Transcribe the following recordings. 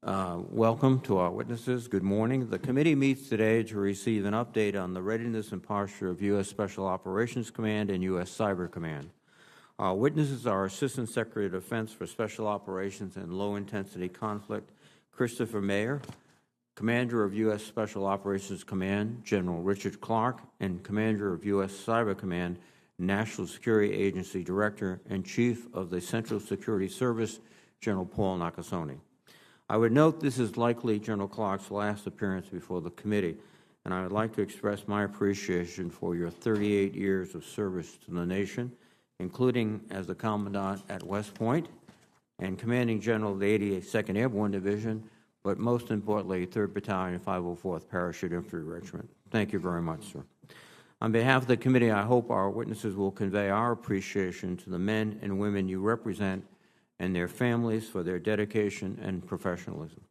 Welcome to our witnesses. Good morning. The committee meets today to receive an update on the readiness and posture of U.S. Special Operations Command and U.S. Cyber Command. Our witnesses are Assistant Secretary of Defense for Special Operations and Low-Intensity Conflict, Christopher Mayer, Commander of U.S. Special Operations Command, General Richard Clark, and Commander of U.S. Cyber Command, National Security Agency Director and Chief of the Central Security Service, General Paul Nakasone. I would note this is likely General Clark's last appearance before the committee, and I would like to express my appreciation for your 38 years of service to the nation, including as the Commandant at West Point and Commanding General of the 82nd Airborne Division, but most importantly, 3rd Battalion, 504th Parachute Infantry Regiment. Thank you very much, sir. On behalf of the committee, I hope our witnesses will convey our appreciation to the men and women you represent and their families for their dedication and professionalism.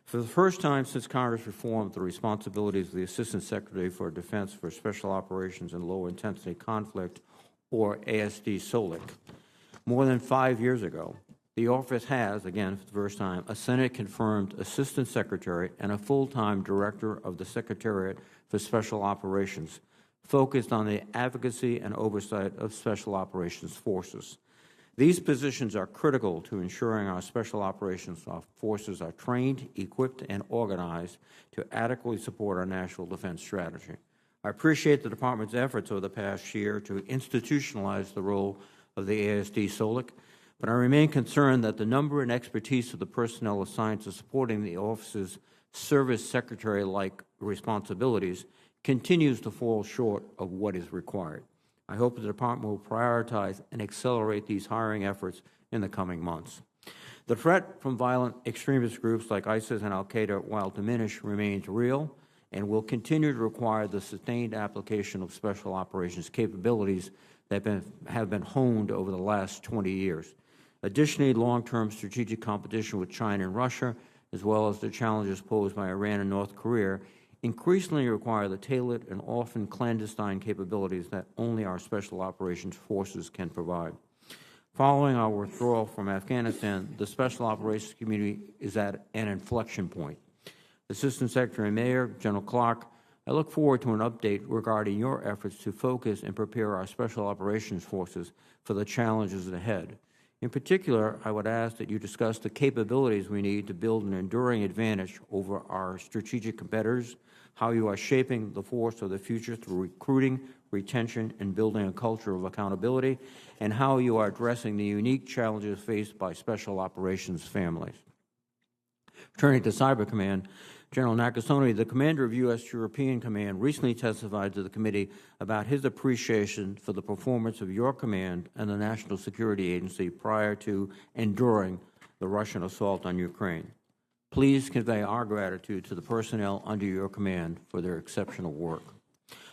For the first time since Congress reformed the responsibilities of the Assistant Secretary for Defense for Special Operations and Low-Intensity Conflict, or ASD SOLIC, more than 5 years ago, the office has, again for the first time, a Senate-confirmed Assistant Secretary and a full-time Director of the Secretariat for Special Operations, focused on the advocacy and oversight of Special Operations forces. These positions are critical to ensuring our Special Operations forces are trained, equipped, and organized to adequately support our national defense strategy. I appreciate the Department's efforts over the past year to institutionalize the role of the ASD SOLIC, but I remain concerned that the number and expertise of the personnel assigned to supporting the office's service secretary-like responsibilities continues to fall short of what is required. I hope the Department will prioritize and accelerate these hiring efforts in the coming months. The threat from violent extremist groups like ISIS and al-Qaeda, while diminished, remains real and will continue to require the sustained application of special operations capabilities that have been honed over the last 20 years. Additionally, long-term strategic competition with China and Russia, as well as the challenges posed by Iran and North Korea, increasingly require the tailored and often clandestine capabilities that only our Special Operations Forces can provide. Following our withdrawal from Afghanistan, the Special Operations community is at an inflection point. Assistant Secretary Mayer, General Clark, I look forward to an update regarding your efforts to focus and prepare our Special Operations Forces for the challenges ahead. In particular, I would ask that you discuss the capabilities we need to build an enduring advantage over our strategic competitors, how you are shaping the force of the future through recruiting, retention, and building a culture of accountability, and how you are addressing the unique challenges faced by Special Operations families. Turning to Cyber Command, General Nakasone, the commander of U.S. European Command, recently testified to the committee about his appreciation for the performance of your command and the National Security Agency prior to and during the Russian assault on Ukraine. Please convey our gratitude to the personnel under your command for their exceptional work.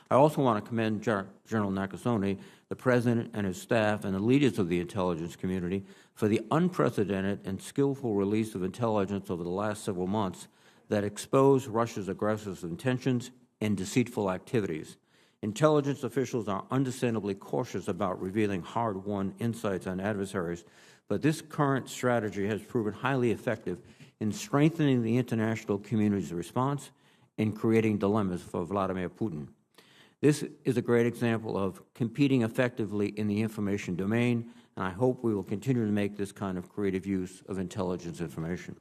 I also want to commend General Nakasone, the President and his staff, and the leaders of the intelligence community for the unprecedented and skillful release of intelligence over the last several months that expose Russia's aggressive intentions and deceitful activities. Intelligence officials are understandably cautious about revealing hard-won insights on adversaries, but this current strategy has proven highly effective in strengthening the international community's response and creating dilemmas for Vladimir Putin. This is a great example of competing effectively in the information domain, and I hope we will continue to make this kind of creative use of intelligence information.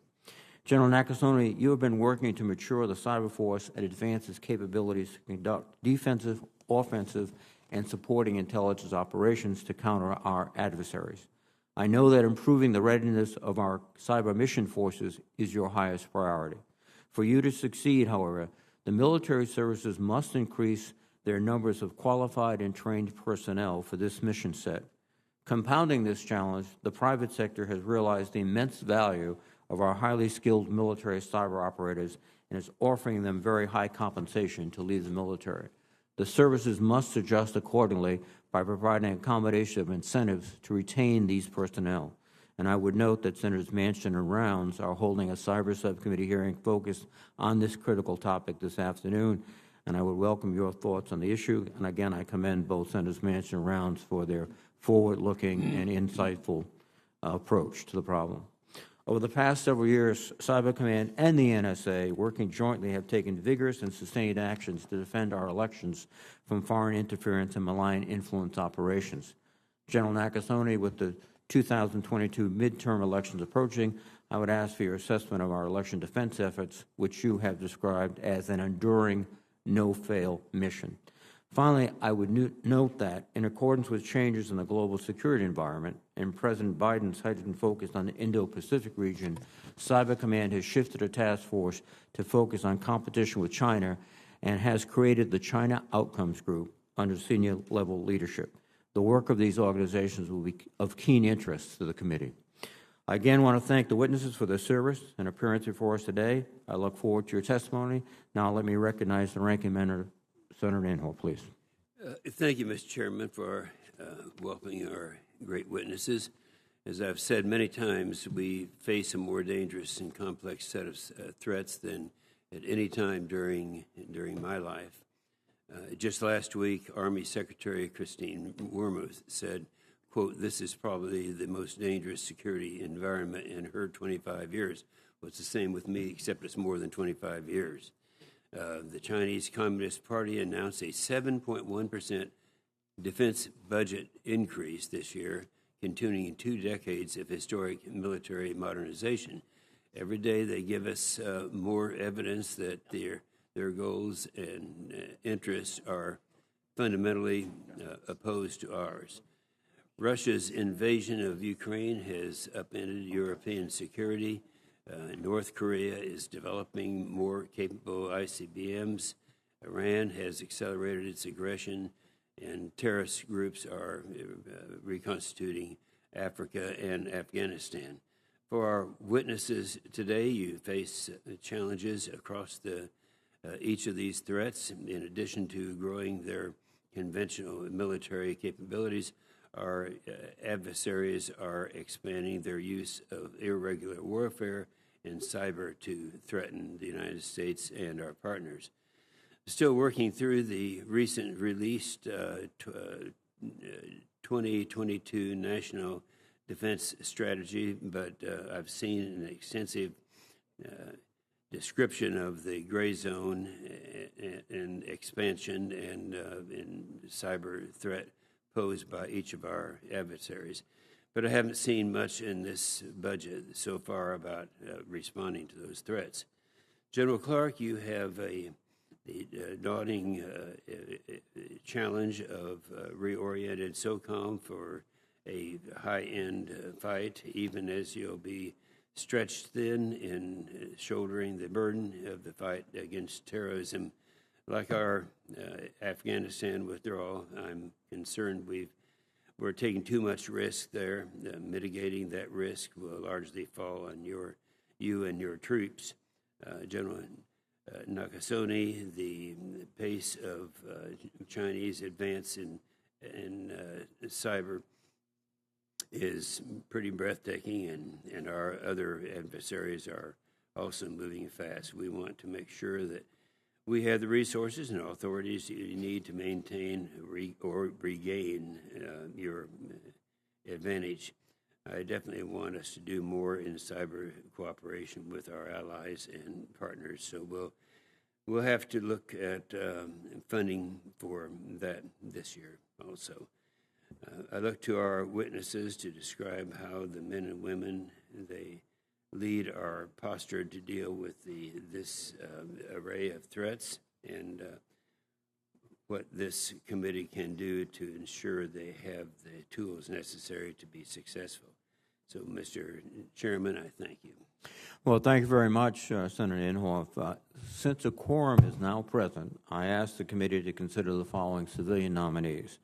General Nakasone, you have been working to mature the cyber force and advance its capabilities to conduct defensive, offensive, and supporting intelligence operations to counter our adversaries. I know that improving the readiness of our cyber mission forces is your highest priority. For you to succeed, however, the military services must increase their numbers of qualified and trained personnel for this mission set. Compounding this challenge, the private sector has realized the immense value of our highly skilled military cyber operators and is offering them very high compensation to leave the military. The services must adjust accordingly by providing a combination of incentives to retain these personnel. And I would note that Senators Manchin and Rounds are holding a cyber subcommittee hearing focused on this critical topic this afternoon, and I would welcome your thoughts on the issue. And again, I commend both Senators Manchin and Rounds for their forward-looking and insightful approach to the problem. Over the past several years, Cyber Command and the NSA, working jointly, have taken vigorous and sustained actions to defend our elections from foreign interference and malign influence operations. General Nakasone, with the 2022 midterm elections approaching, I would ask for your assessment of our election defense efforts, which you have described as an enduring, no-fail mission. Finally, I would note that, in accordance with changes in the global security environment and President Biden's heightened focus on the Indo-Pacific region, Cyber Command has shifted a task force to focus on competition with China and has created the China Outcomes Group under senior-level leadership. The work of these organizations will be of keen interest to the committee. I again want to thank the witnesses for their service and appearance before us today. I look forward to your testimony. Now let me recognize the ranking member, Senator Inhofe, please. Thank you, Mr. Chairman, for welcoming our great witnesses. As I've said many times, we face a more dangerous and complex set of threats than at any time during my life. Just last week, Army Secretary Christine Wormuth said, quote, "This is probably the most dangerous security environment in her 25 years." Well, it's the same with me, except it's more than 25 years. The Chinese Communist Party announced a 7.1% defense budget increase this year, continuing 2 decades of historic military modernization. Every day they give us more evidence that their goals and interests are fundamentally opposed to ours. Russia's invasion of Ukraine has upended European security. North Korea is developing more capable ICBMs. Iran has accelerated its aggression, and terrorist groups are reconstituting Africa and Afghanistan. For our witnesses today, you face challenges across each of these threats. In addition to growing their conventional military capabilities, our adversaries are expanding their use of irregular warfare and cyber to threaten the United States and our partners. Still working through the recent released 2022 National Defense Strategy, but I've seen an extensive description of the gray zone and expansion and cyber threat posed by each of our adversaries. But I haven't seen much in this budget so far about responding to those threats. General Clark, you have the daunting challenge of reoriented SOCOM for a high-end fight, even as you'll be stretched thin in shouldering the burden of the fight against terrorism. Like our Afghanistan withdrawal, I'm concerned we're taking too much risk there. Mitigating that risk will largely fall on you and your troops. General Nakasone, the pace of Chinese advance in cyber is pretty breathtaking, and our other adversaries are also moving fast. We want to make sure that we have the resources and authorities you need to maintain or regain your advantage. I definitely want us to do more in cyber cooperation with our allies and partners, so we'll have to look at funding for that this year also. I look to our witnesses to describe how the men and women they lead are postured to deal with this array of threats, and what this committee can do to ensure they have the tools necessary to be successful. So, Mr. Chairman, I thank you. Well, thank you very much, Senator Inhofe. Since a quorum is now present, I ask the committee to consider the following civilian nominees.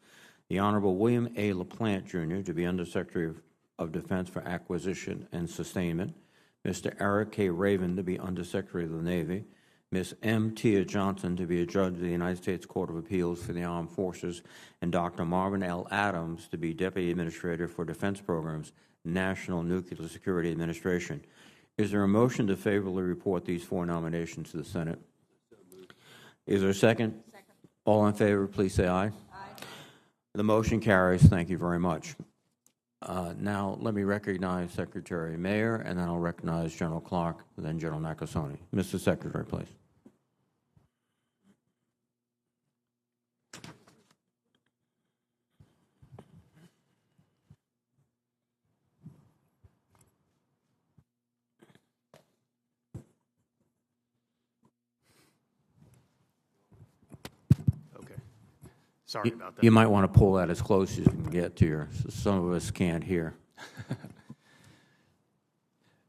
The Honorable William A. LaPlante, Jr., to be Undersecretary of Defense for Acquisition and Sustainment, Mr. Eric K. Raven to be Undersecretary of the Navy, Ms. M. Tia Johnson to be a Judge of the United States Court of Appeals for the Armed Forces, and Dr. Marvin L. Adams to be Deputy Administrator for Defense Programs, National Nuclear Security Administration. Is there a motion to favorably report these 4 nominations to the Senate? Is there a second? Second. All in favor, please say aye. Aye. The motion carries. Thank you very much. Now, let me recognize Secretary Mayer, and then I'll recognize General Clark, and then General Nakasone. Mr. Secretary, please. Okay. Sorry about that. You might want to pull that as close as you can get to your, some of us can't hear.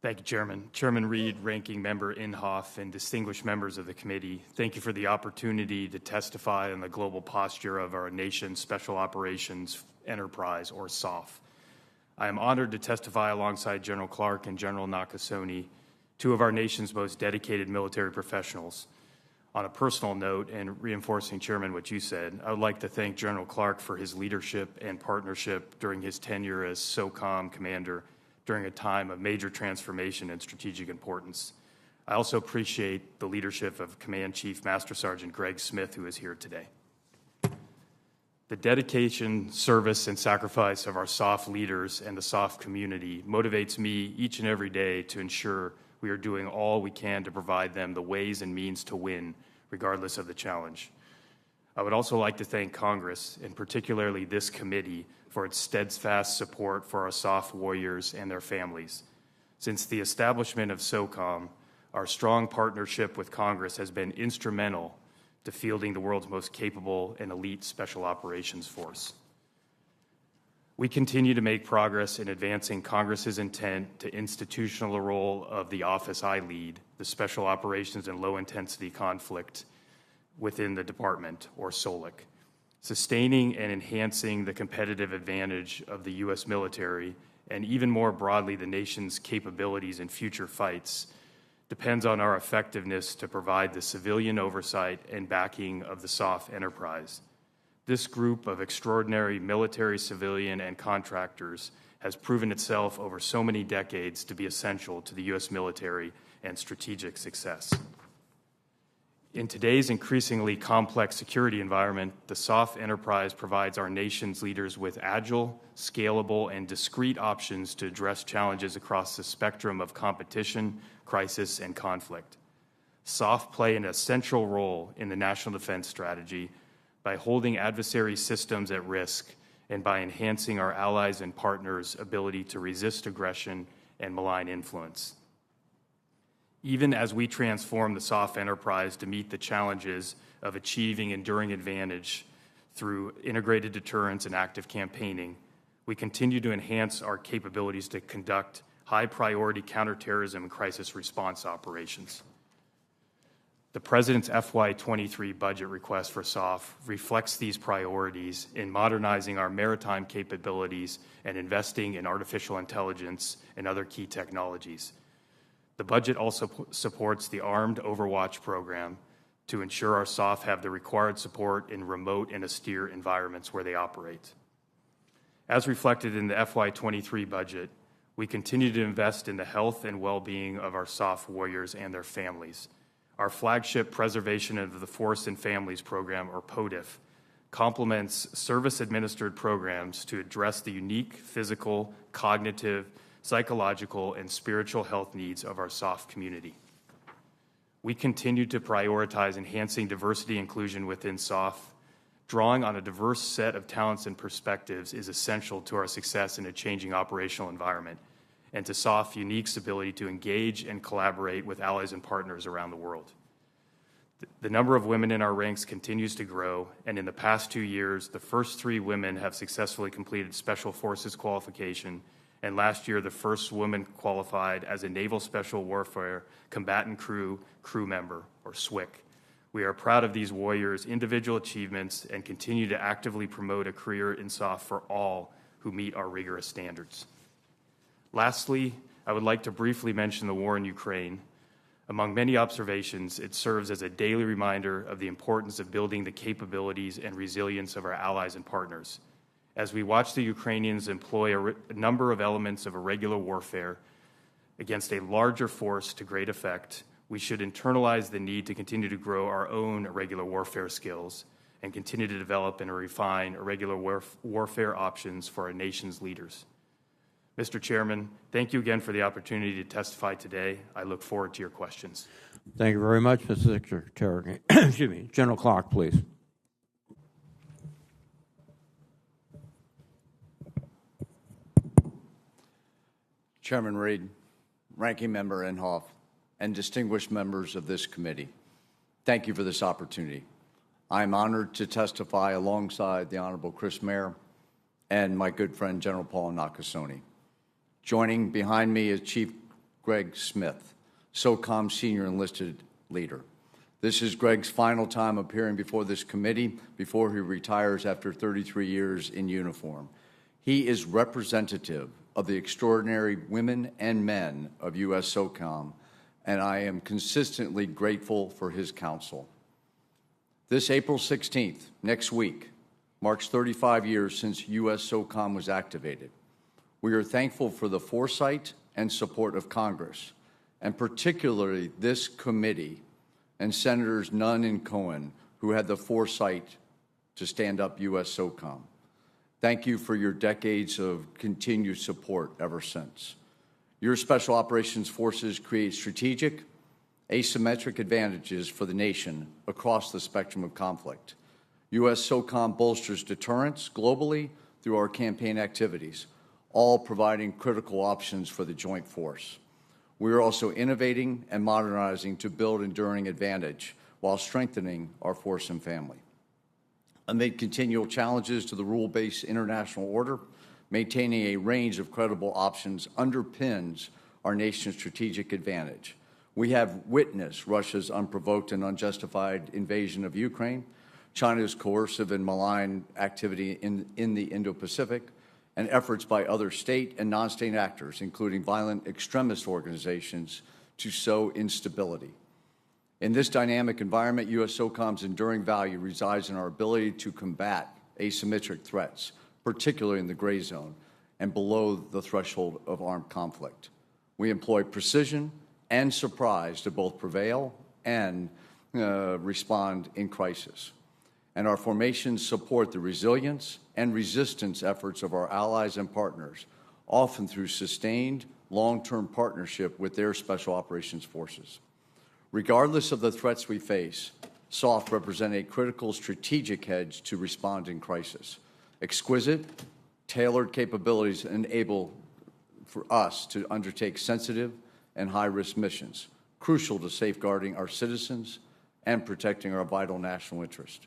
Thank you, Chairman. Chairman Reed, Ranking Member Inhofe, and distinguished members of the committee, thank you for the opportunity to testify on the global posture of our nation's Special Operations Enterprise, or SOF. I am honored to testify alongside General Clark and General Nakasone, two of our nation's most dedicated military professionals. On a personal note, and reinforcing, Chairman, what you said, I would like to thank General Clark for his leadership and partnership during his tenure as SOCOM Commander during a time of major transformation and strategic importance. I also appreciate the leadership of Command Chief Master Sergeant Greg Smith, who is here today. The dedication, service, and sacrifice of our SOF leaders and the SOF community motivates me each and every day to ensure we are doing all we can to provide them the ways and means to win, regardless of the challenge. I would also like to thank Congress, and particularly this committee, for its steadfast support for our SOF warriors and their families. Since the establishment of SOCOM, our strong partnership with Congress has been instrumental to fielding the world's most capable and elite special operations force. We continue to make progress in advancing Congress's intent to institutional the role of the office I lead, the Special Operations and Low-Intensity Conflict within the Department, or SOLIC. Sustaining and enhancing the competitive advantage of the U.S. military, and even more broadly, the nation's capabilities in future fights, depends on our effectiveness to provide the civilian oversight and backing of the SOF enterprise. This group of extraordinary military, civilian, and contractors has proven itself over so many decades to be essential to the U.S. military and strategic success. In today's increasingly complex security environment, the SOF enterprise provides our nation's leaders with agile, scalable, and discrete options to address challenges across the spectrum of competition, crisis, and conflict. SOF play an essential role in the national defense strategy by holding adversary systems at risk and by enhancing our allies' and partners' ability to resist aggression and malign influence. Even as we transform the SOF enterprise to meet the challenges of achieving enduring advantage through integrated deterrence and active campaigning, we continue to enhance our capabilities to conduct high-priority counterterrorism and crisis response operations. The President's FY23 budget request for SOF reflects these priorities in modernizing our maritime capabilities and investing in artificial intelligence and other key technologies. The budget also supports the Armed Overwatch program to ensure our SOF have the required support in remote and austere environments where they operate. As reflected in the FY23 budget, we continue to invest in the health and well-being of our SOF warriors and their families. Our flagship Preservation of the Force and Families program, or POTF, complements service-administered programs to address the unique physical, cognitive, psychological, and spiritual health needs of our SOF community. We continue to prioritize enhancing diversity inclusion within SOF. Drawing on a diverse set of talents and perspectives is essential to our success in a changing operational environment and to SOF's unique ability to engage and collaborate with allies and partners around the world. The number of women in our ranks continues to grow, and in the past 2 years, the first 3 women have successfully completed Special Forces qualification, and last year, the first woman qualified as a Naval Special Warfare Combatant Crew member, or SWCC. We are proud of these warriors' individual achievements and continue to actively promote a career in SOF for all who meet our rigorous standards. Lastly, I would like to briefly mention the war in Ukraine. Among many observations, it serves as a daily reminder of the importance of building the capabilities and resilience of our allies and partners. As we watch the Ukrainians employ a number of elements of irregular warfare against a larger force to great effect, we should internalize the need to continue to grow our own irregular warfare skills and continue to develop and refine irregular warfare options for our nation's leaders. Mr. Chairman, thank you again for the opportunity to testify today. I look forward to your questions. Thank you very much, Mr. Secretary. Excuse me. General Clark, please. Chairman Reed, Ranking Member Inhofe, and distinguished members of this committee, thank you for this opportunity. I am honored to testify alongside the Honorable Chris Mayer and my good friend General Nakasone. Joining behind me is Chief Greg Smith, SOCOM Senior Enlisted Leader. This is Greg's final time appearing before this committee before he retires after 33 years in uniform. He is representative of the extraordinary women and men of U.S. SOCOM, and I am consistently grateful for his counsel. This April 16th, next week, marks 35 years since U.S. SOCOM was activated. We are thankful for the foresight and support of Congress, and particularly this committee and Senators Nunn and Cohen, who had the foresight to stand up U.S. SOCOM. Thank you for your decades of continued support ever since. Your Special Operations Forces create strategic, asymmetric advantages for the nation across the spectrum of conflict. U.S. SOCOM bolsters deterrence globally through our campaign activities, all providing critical options for the joint force. We are also innovating and modernizing to build enduring advantage while strengthening our force and family. Amid continual challenges to the rule-based international order, maintaining a range of credible options underpins our nation's strategic advantage. We have witnessed Russia's unprovoked and unjustified invasion of Ukraine, China's coercive and malign activity in the Indo-Pacific, and efforts by other state and non-state actors, including violent extremist organizations, to sow instability. In this dynamic environment, U.S. SOCOM's enduring value resides in our ability to combat asymmetric threats, particularly in the gray zone and below the threshold of armed conflict. We employ precision and surprise to both prevail and respond in crisis. And our formations support the resilience and resistance efforts of our allies and partners, often through sustained long-term partnership with their Special Operations Forces. Regardless of the threats we face, SOF represent a critical strategic hedge to respond in crisis. Exquisite, tailored capabilities enable for us to undertake sensitive and high-risk missions, crucial to safeguarding our citizens and protecting our vital national interest.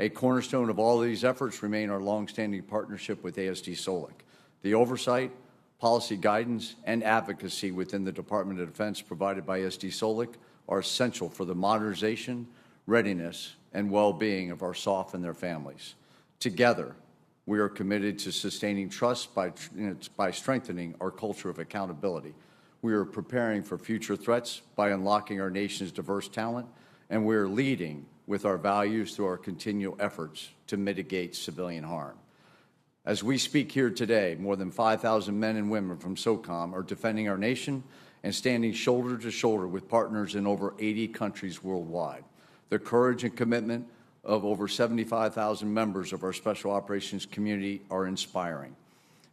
A cornerstone of all of these efforts remain our longstanding partnership with ASD SOLIC. The oversight, policy guidance, and advocacy within the Department of Defense provided by ASD SOLIC are essential for the modernization, readiness, and well-being of our SOF and their families. Together, we are committed to sustaining trust by strengthening our culture of accountability. We are preparing for future threats by unlocking our nation's diverse talent, and we are leading with our values through our continual efforts to mitigate civilian harm. As we speak here today, more than 5,000 men and women from SOCOM are defending our nation and standing shoulder to shoulder with partners in over 80 countries worldwide. The courage and commitment of over 75,000 members of our Special Operations community are inspiring.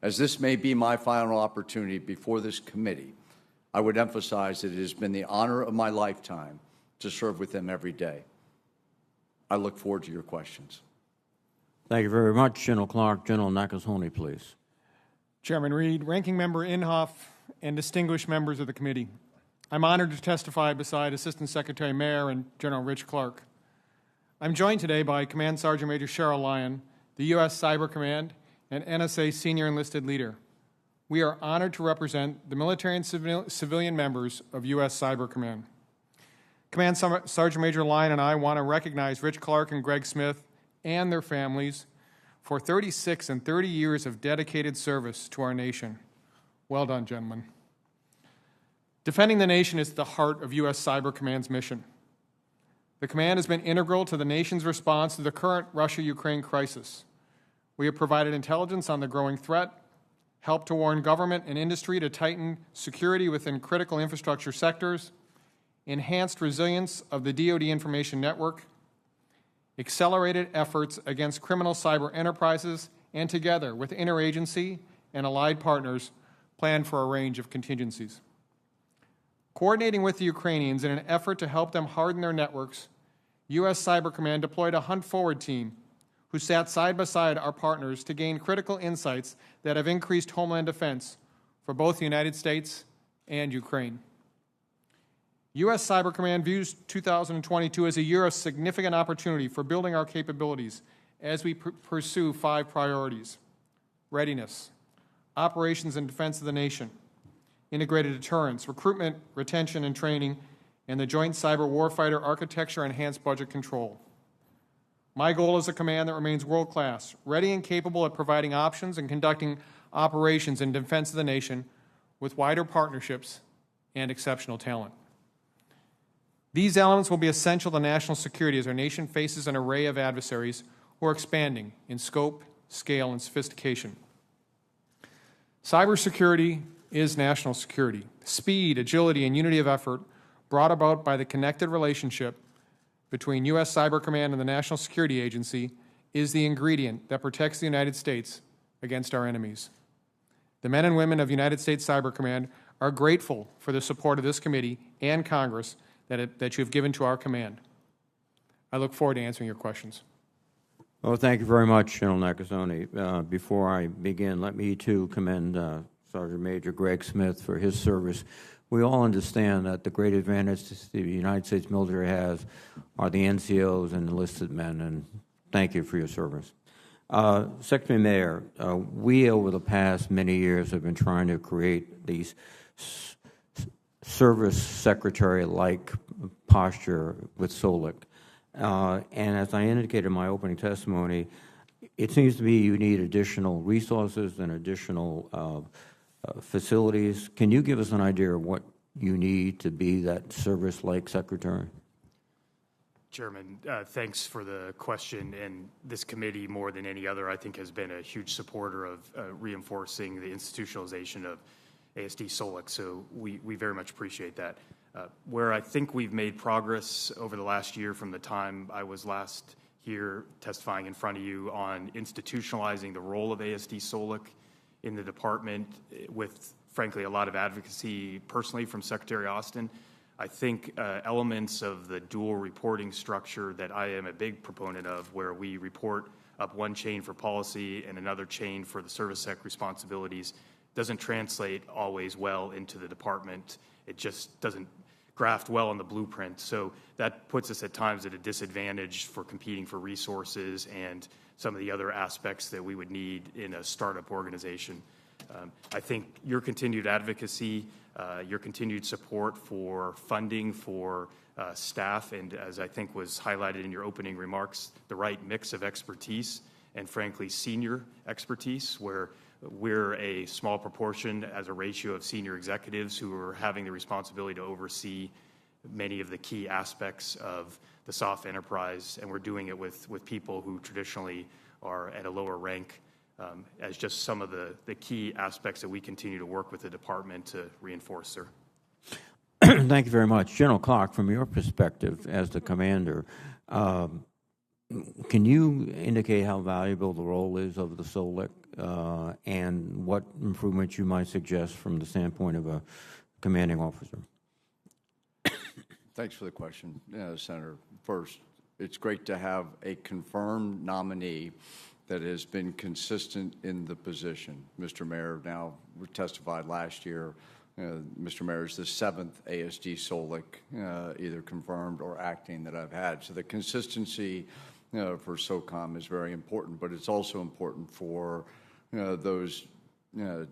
As this may be my final opportunity before this committee, I would emphasize that it has been the honor of my lifetime to serve with them every day. I look forward to your questions. Thank you very much, General Clark. General Nakasone, please. Chairman Reed, Ranking Member Inhofe, and distinguished members of the committee, I'm honored to testify beside Assistant Secretary Mayer and General Rich Clark. I'm joined today by Command Sergeant Major Cheryl Lyon, the U.S. Cyber Command, and NSA Senior Enlisted Leader. We are honored to represent the military and civilian members of U.S. Cyber Command. Command Sergeant Major Lyon and I want to recognize Rich Clark and Greg Smith and their families for 36 and 30 years of dedicated service to our nation. Well done, gentlemen. Defending the nation is the heart of U.S. Cyber Command's mission. The command has been integral to the nation's response to the current Russia-Ukraine crisis. We have provided intelligence on the growing threat, helped to warn government and industry to tighten security within critical infrastructure sectors, enhanced resilience of the DoD information network, accelerated efforts against criminal cyber enterprises, and together with interagency and allied partners, plan for a range of contingencies. Coordinating with the Ukrainians in an effort to help them harden their networks, U.S. Cyber Command deployed a hunt forward team who sat side by side our partners to gain critical insights that have increased homeland defense for both the United States and Ukraine. U.S. Cyber Command views 2022 as a year of significant opportunity for building our capabilities as we pursue 5 priorities: readiness, operations and defense of the nation, integrated deterrence, recruitment, retention, and training, and the Joint Cyber Warfighter Architecture and Enhanced Budget Control. My goal is a command that remains world-class, ready and capable at providing options and conducting operations in defense of the nation with wider partnerships and exceptional talent. These elements will be essential to national security as our nation faces an array of adversaries who are expanding in scope, scale, and sophistication. Cybersecurity is national security. Speed, agility, and unity of effort brought about by the connected relationship between U.S. Cyber Command and the National Security Agency is the ingredient that protects the United States against our enemies. The men and women of United States Cyber Command are grateful for the support of this committee and Congress that you have given to our command. I look forward to answering your questions. Well, thank you very much, General Nakasone. Before I begin, let me too commend Sergeant Major Greg Smith for his service. We all understand that the great advantage the United States military has are the NCOs and enlisted men, and thank you for your service. Secretary Mayor, we over the past many years have been trying to create these service secretary-like posture with SOLIC. And as I indicated in my opening testimony, it seems to me you need additional resources and additional facilities. Can you give us an idea of what you need to be that service-like secretary? Chairman, thanks for the question. And this committee, more than any other, I think has been a huge supporter of reinforcing the institutionalization of ASD SOLIC, so we very much appreciate that. Where I think we've made progress over the last year from the time I was last here testifying in front of you on institutionalizing the role of ASD SOLIC in the department with, frankly, a lot of advocacy personally from Secretary Austin. I think elements of the dual reporting structure that I am a big proponent of, where we report up one chain for policy and another chain for the service sec responsibilities, doesn't translate always well into the department. It just doesn't graft well on the blueprint. So that puts us at times at a disadvantage for competing for resources and some of the other aspects that we would need in a startup organization. I think your continued advocacy, your continued support for funding for staff, and as I think was highlighted in your opening remarks, the right mix of expertise and frankly senior expertise, where we're a small proportion as a ratio of senior executives who are having the responsibility to oversee many of the key aspects of the soft enterprise, and we're doing it with people who traditionally are at a lower rank as just some of the key aspects that we continue to work with the department to reinforce, sir. Thank you very much. General Clark, from your perspective as the commander, can you indicate how valuable the role is of the SOLIC and what improvements you might suggest from the standpoint of a commanding officer? Thanks for the question, Senator. First, it's great to have a confirmed nominee that has been consistent in the position. Mr. Mayor now testified last year. Mr. Mayor is the 7th ASD SOLIC, either confirmed or acting, that I've had. So the consistency for SOCOM is very important, but it's also important for those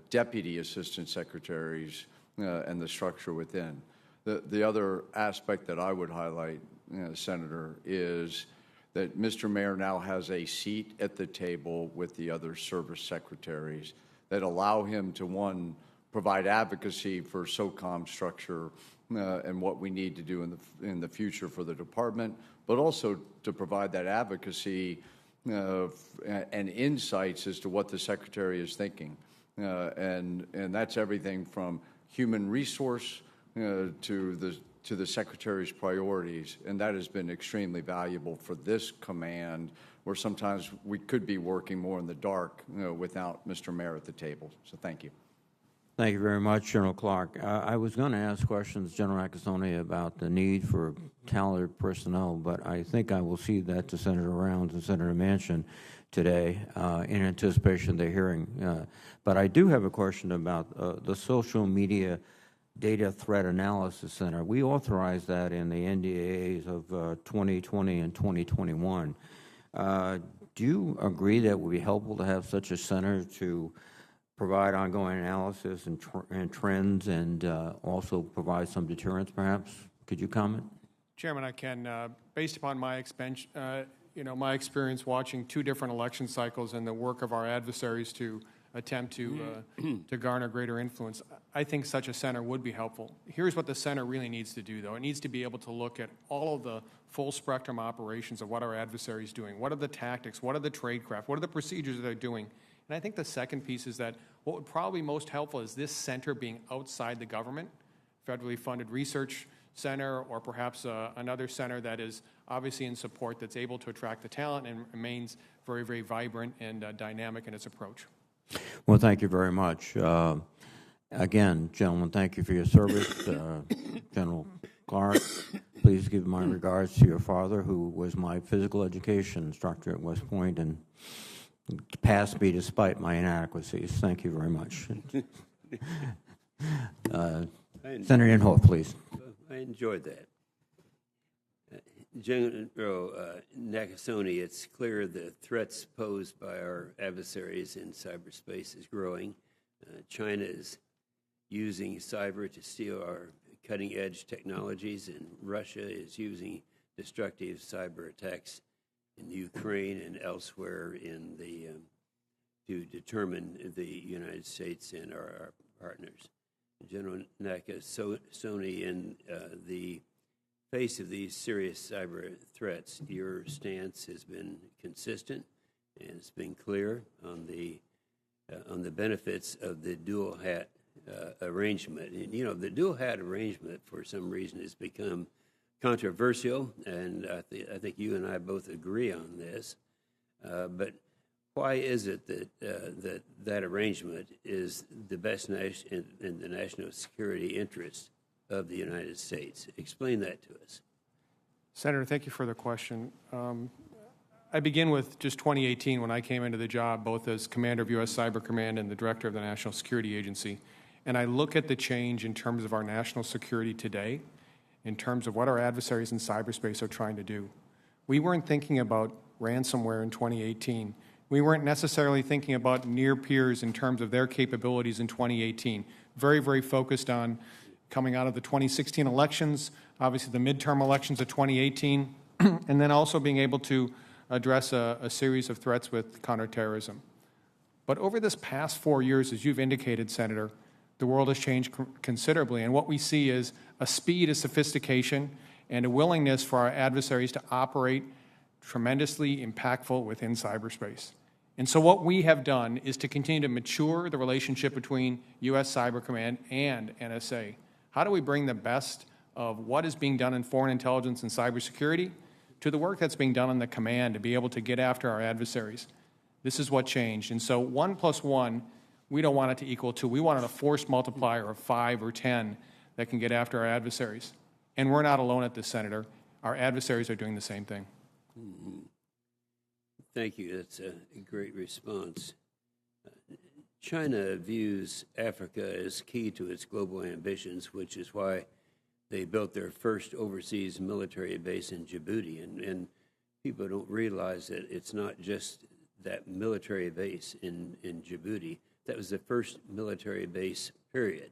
deputy assistant secretaries and the structure within. The other aspect that I would highlight, Senator, is that Mr. Mayor now has a seat at the table with the other service secretaries that allow him to, one, provide advocacy for SOCOM structure and what we need to do in the future for the department, but also to provide that advocacy and insights as to what the secretary is thinking. And that's everything from human resource to the secretary's priorities, and that has been extremely valuable for this command, where sometimes we could be working more in the dark without Mr. Mayor at the table. So thank you. Thank you very much, General Clark. I was going to ask questions, General Nakasone, about the need for talented personnel, but I think I will cede that to Senator Rounds and Senator Manchin today in anticipation of the hearing. But I do have a question about the Social Media Data Threat Analysis Center. We authorized that in the NDAAs of 2020 and 2021. Do you agree that it would be helpful to have such a center to provide ongoing analysis and trends and also provide some deterrence, perhaps? Could you comment? Chairman, I can. Based upon my experience watching 2 different election cycles and the work of our adversaries to attempt to garner greater influence, I think such a center would be helpful. Here's what the center really needs to do, though. It needs to be able to look at all of the full spectrum operations of what our adversaries are doing. What are the tactics? What are the tradecraft? What are the procedures that they're doing? And I think the second piece is that what would probably be most helpful is this center being outside the government, federally funded research center, or perhaps another center that is obviously in support, that's able to attract the talent and remains very, very vibrant and dynamic in its approach. Well, thank you very much. Again, gentlemen, thank you for your service. General Clark, please give my regards to your father, who was my physical education instructor at West Point and passed me despite my inadequacies. Thank you very much. Senator Inhofe, please. I enjoyed that. General Nakasone, it's clear the threats posed by our adversaries in cyberspace is growing. China is using cyber to steal our cutting-edge technologies, and Russia is using destructive cyber attacks in Ukraine and elsewhere in the to determine the United States and our partners. General Nakasone, in the face of these serious cyber threats, your stance has been consistent and it's been clear on the benefits of the dual hat arrangement. And, you know, the dual hat arrangement, for some reason, has become controversial, and I think you and I both agree on this. But why is it that that arrangement is the best in the national security interest of the United States? Explain that to us. Senator, thank you for the question. I begin with just 2018, when I came into the job, both as commander of U.S. Cyber Command and the director of the National Security Agency, and I look at the change in terms of our national security today, in terms of what our adversaries in cyberspace are trying to do. We weren't thinking about ransomware in 2018. We weren't necessarily thinking about near peers in terms of their capabilities in 2018. Very, very focused on coming out of the 2016 elections, obviously the midterm elections of 2018, and then also being able to address a series of threats with counterterrorism. But over this past 4 years, as you've indicated, Senator, the world has changed considerably, and what we see is a speed, a sophistication, and a willingness for our adversaries to operate tremendously impactful within cyberspace. And so what we have done is to continue to mature the relationship between U.S. Cyber Command and NSA. How do we bring the best of what is being done in foreign intelligence and cybersecurity to the work that's being done on the command to be able to get after our adversaries? This is what changed. And so 1 + 1, we don't want it to equal 2. We wanted a force multiplier of 5 or 10 that can get after our adversaries. And we're not alone at this, Senator. Our adversaries are doing the same thing. Mm-hmm. Thank you. That's a great response. China views Africa as key to its global ambitions, which is why they built their first overseas military base in Djibouti. And people don't realize that it's not just that military base in Djibouti. That was the first military base, period,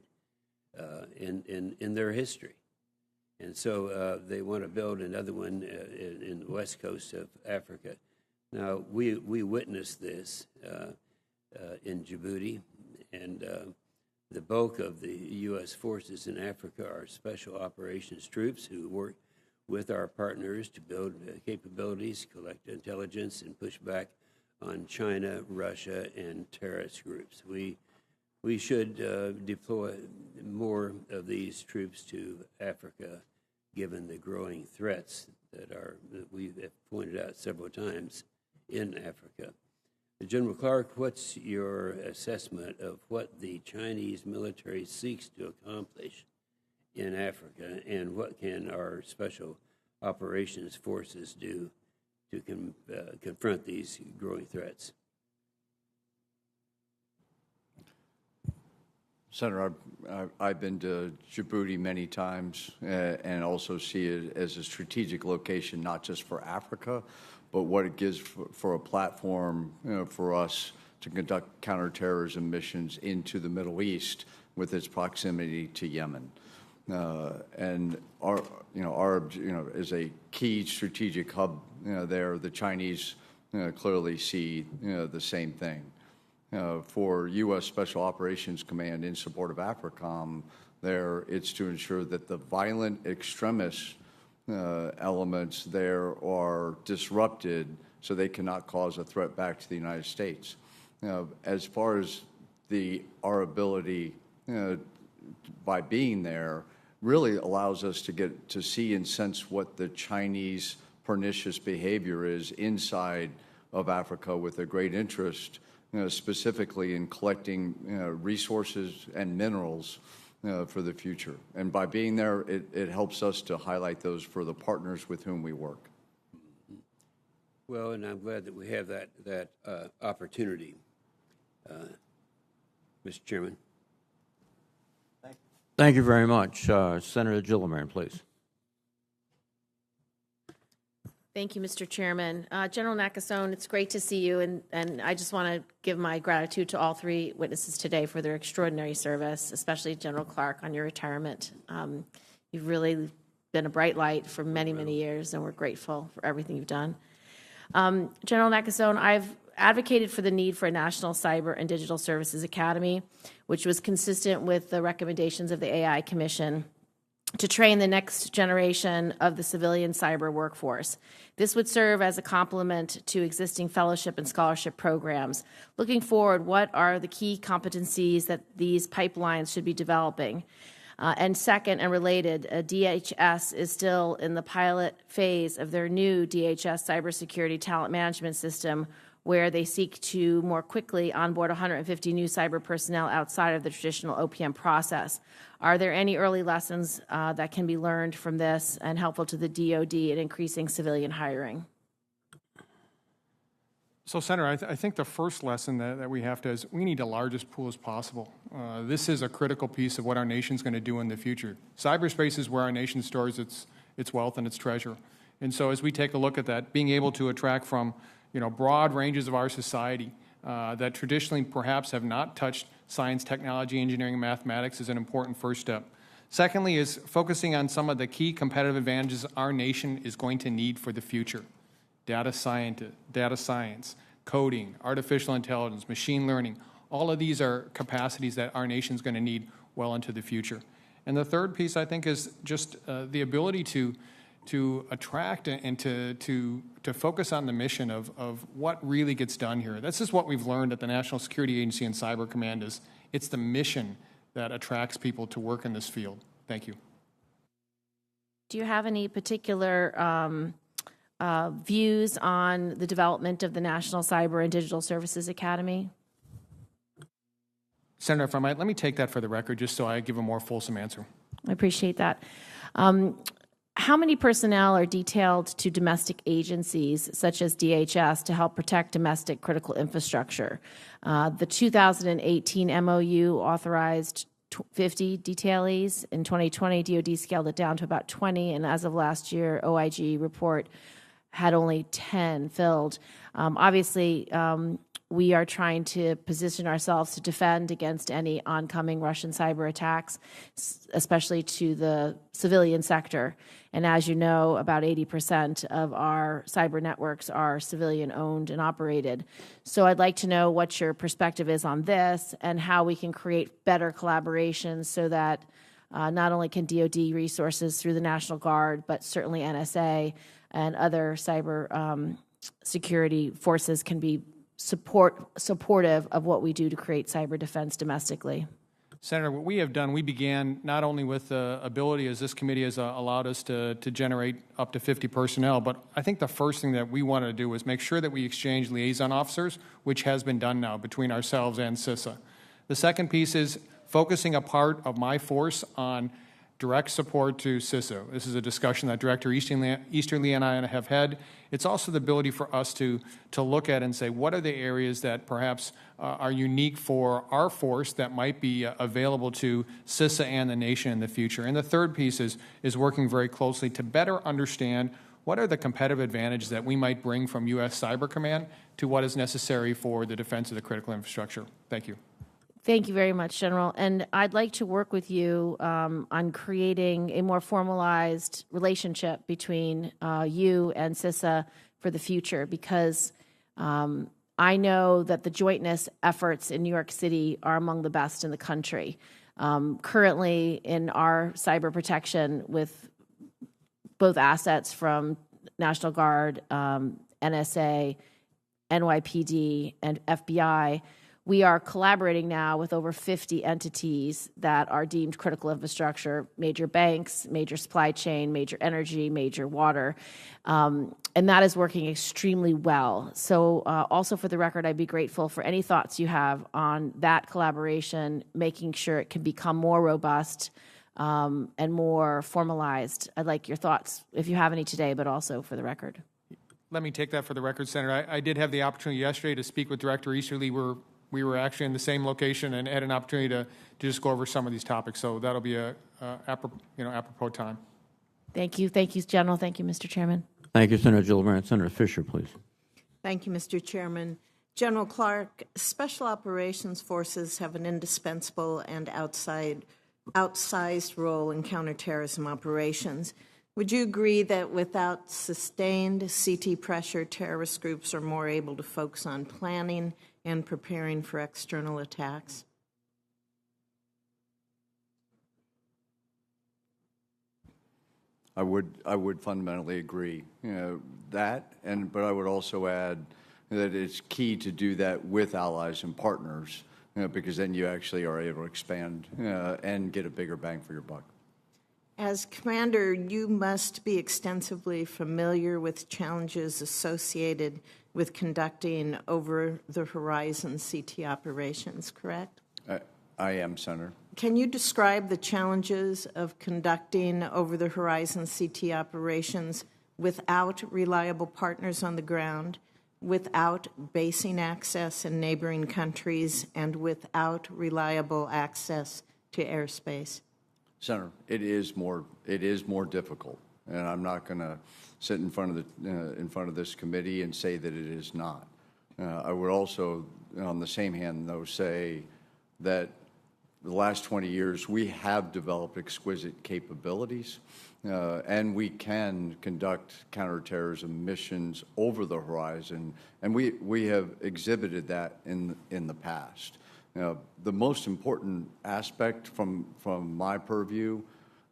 in their history. And so they want to build another one in the west coast of Africa. Now, we witnessed this in Djibouti, and the bulk of the U.S. forces in Africa are special operations troops who work with our partners to build capabilities, collect intelligence, and push back on China, Russia, and terrorist groups. We should deploy more of these troops to Africa, given the growing threats that we have pointed out several times in Africa. General Clark, what's your assessment of what the Chinese military seeks to accomplish in Africa, and what can our special operations forces do to confront these growing threats? Senator, I've been to Djibouti many times and also see it as a strategic location, not just for Africa, but what it gives for a platform, for us to conduct counterterrorism missions into the Middle East with its proximity to Yemen. And our is a key strategic hub there. The Chinese clearly see the same thing. For U.S. Special Operations Command in support of AFRICOM, there it's to ensure that the violent extremist elements there are disrupted so they cannot cause a threat back to the United States. As far as our ability by being there really allows us to get to see and sense what the Chinese pernicious behavior is inside of Africa, with a great interest specifically in collecting resources and minerals for the future. And by being there, it helps us to highlight those for the partners with whom we work. Well, and I'm glad that we have that opportunity. Mr. Chairman. Thank you very much. Senator Gillibrand, please. Thank you, Mr. Chairman. General Nakasone, it's great to see you, and I just want to give my gratitude to all three witnesses today for their extraordinary service, especially General Clark on your retirement. You've really been a bright light for many, many years, and we're grateful for everything you've done. General Nakasone, I've advocated for the need for a National Cyber and Digital Services Academy, which was consistent with the recommendations of the AI Commission to train the next generation of the civilian cyber workforce. This would serve as a complement to existing fellowship and scholarship programs. Looking forward, what are the key competencies that these pipelines should be developing? And second, and related, DHS is still in the pilot phase of their new DHS cybersecurity talent management system, where they seek to more quickly onboard 150 new cyber personnel outside of the traditional OPM process. Are there any early lessons that can be learned from this and helpful to the DoD in increasing civilian hiring? So, Senator, I think the first lesson that we have to is we need the largest pool as possible. This is a critical piece of what our nation's going to do in the future. Cyberspace is where our nation stores its wealth and its treasure. And so as we take a look at that, being able to attract from broad ranges of our society that traditionally perhaps have not touched science, technology, engineering, and mathematics is an important first step. Secondly is focusing on some of the key competitive advantages our nation is going to need for the future. Data science, coding, artificial intelligence, machine learning, all of these are capacities that our nation's going to need well into the future. And the third piece, I think, is just the ability to attract and to focus on the mission of what really gets done here. This is what we've learned at the National Security Agency and Cyber Command is it's the mission that attracts people to work in this field. Thank you. Do you have any particular views on the development of the National Cyber and Digital Services Academy? Senator, if I might, let me take that for the record just so I give a more fulsome answer. I appreciate that. How many personnel are detailed to domestic agencies, such as DHS, to help protect domestic critical infrastructure? The 2018 MOU authorized 50 detailees. In 2020, DoD scaled it down to about 20, and as of last year, OIG report had only 10 filled. Obviously, we are trying to position ourselves to defend against any oncoming Russian cyber attacks, especially to the civilian sector. And as you know, about 80% of our cyber networks are civilian-owned and operated. So I'd like to know what your perspective is on this and how we can create better collaboration so that not only can DoD resources through the National Guard, but certainly NSA and other cyber security forces can be supportive of what we do to create cyber defense domestically. Senator, what we have done, we began not only with the ability, as this committee has allowed us to generate up to 50 personnel, but I think the first thing that we wanted to do was make sure that we exchange liaison officers, which has been done now between ourselves and CISA. The second piece is focusing a part of my force on direct support to CISA. This is a discussion that Director Easterly and I have had. It's also the ability for us to look at and say, what are the areas that perhaps are unique for our force that might be available to CISA and the nation in the future. And the third piece is working very closely to better understand what are the competitive advantages that we might bring from U.S. Cyber Command to what is necessary for the defense of the critical infrastructure. Thank you. Thank you very much, General. And I'd like to work with you on creating a more formalized relationship between you and CISA for the future, because I know that the jointness efforts in New York City are among the best in the country. Currently, in our cyber protection with both assets from National Guard, NSA, NYPD, and FBI, we are collaborating now with over 50 entities that are deemed critical infrastructure, major banks, major supply chain, major energy, major water, and that is working extremely well. So also for the record, I'd be grateful for any thoughts you have on that collaboration, making sure it can become more robust and more formalized. I'd like your thoughts, if you have any today, but also for the record. Let me take that for the record, Senator. I did have the opportunity yesterday to speak with Director Easterly. We were actually in the same location and had an opportunity to just go over some of these topics. So that'll be a apropos time. Thank you, General. Thank you, Mr. Chairman. Thank you, Senator Gillibrand. Senator Fisher, please. Thank you, Mr. Chairman. General Clark, Special Operations Forces have an indispensable and outsized role in counterterrorism operations. Would you agree that without sustained CT pressure, terrorist groups are more able to focus on planning and preparing for external attacks? I would fundamentally agree. But I would also add that it's key to do that with allies and partners, because then you actually are able to expand and get a bigger bang for your buck. As commander, you must be extensively familiar with challenges associated with conducting over-the-horizon CT operations, correct? I am, Senator. Can you describe the challenges of conducting over-the-horizon CT operations without reliable partners on the ground, without basing access in neighboring countries, and without reliable access to airspace? Senator, it is more difficult, and I'm not going to sit in front of this committee and say that it is not. I would also, on the same hand, though, say that the last 20 years we have developed exquisite capabilities, and we can conduct counterterrorism missions over the horizon, and we have exhibited that in the past. The most important aspect from my purview,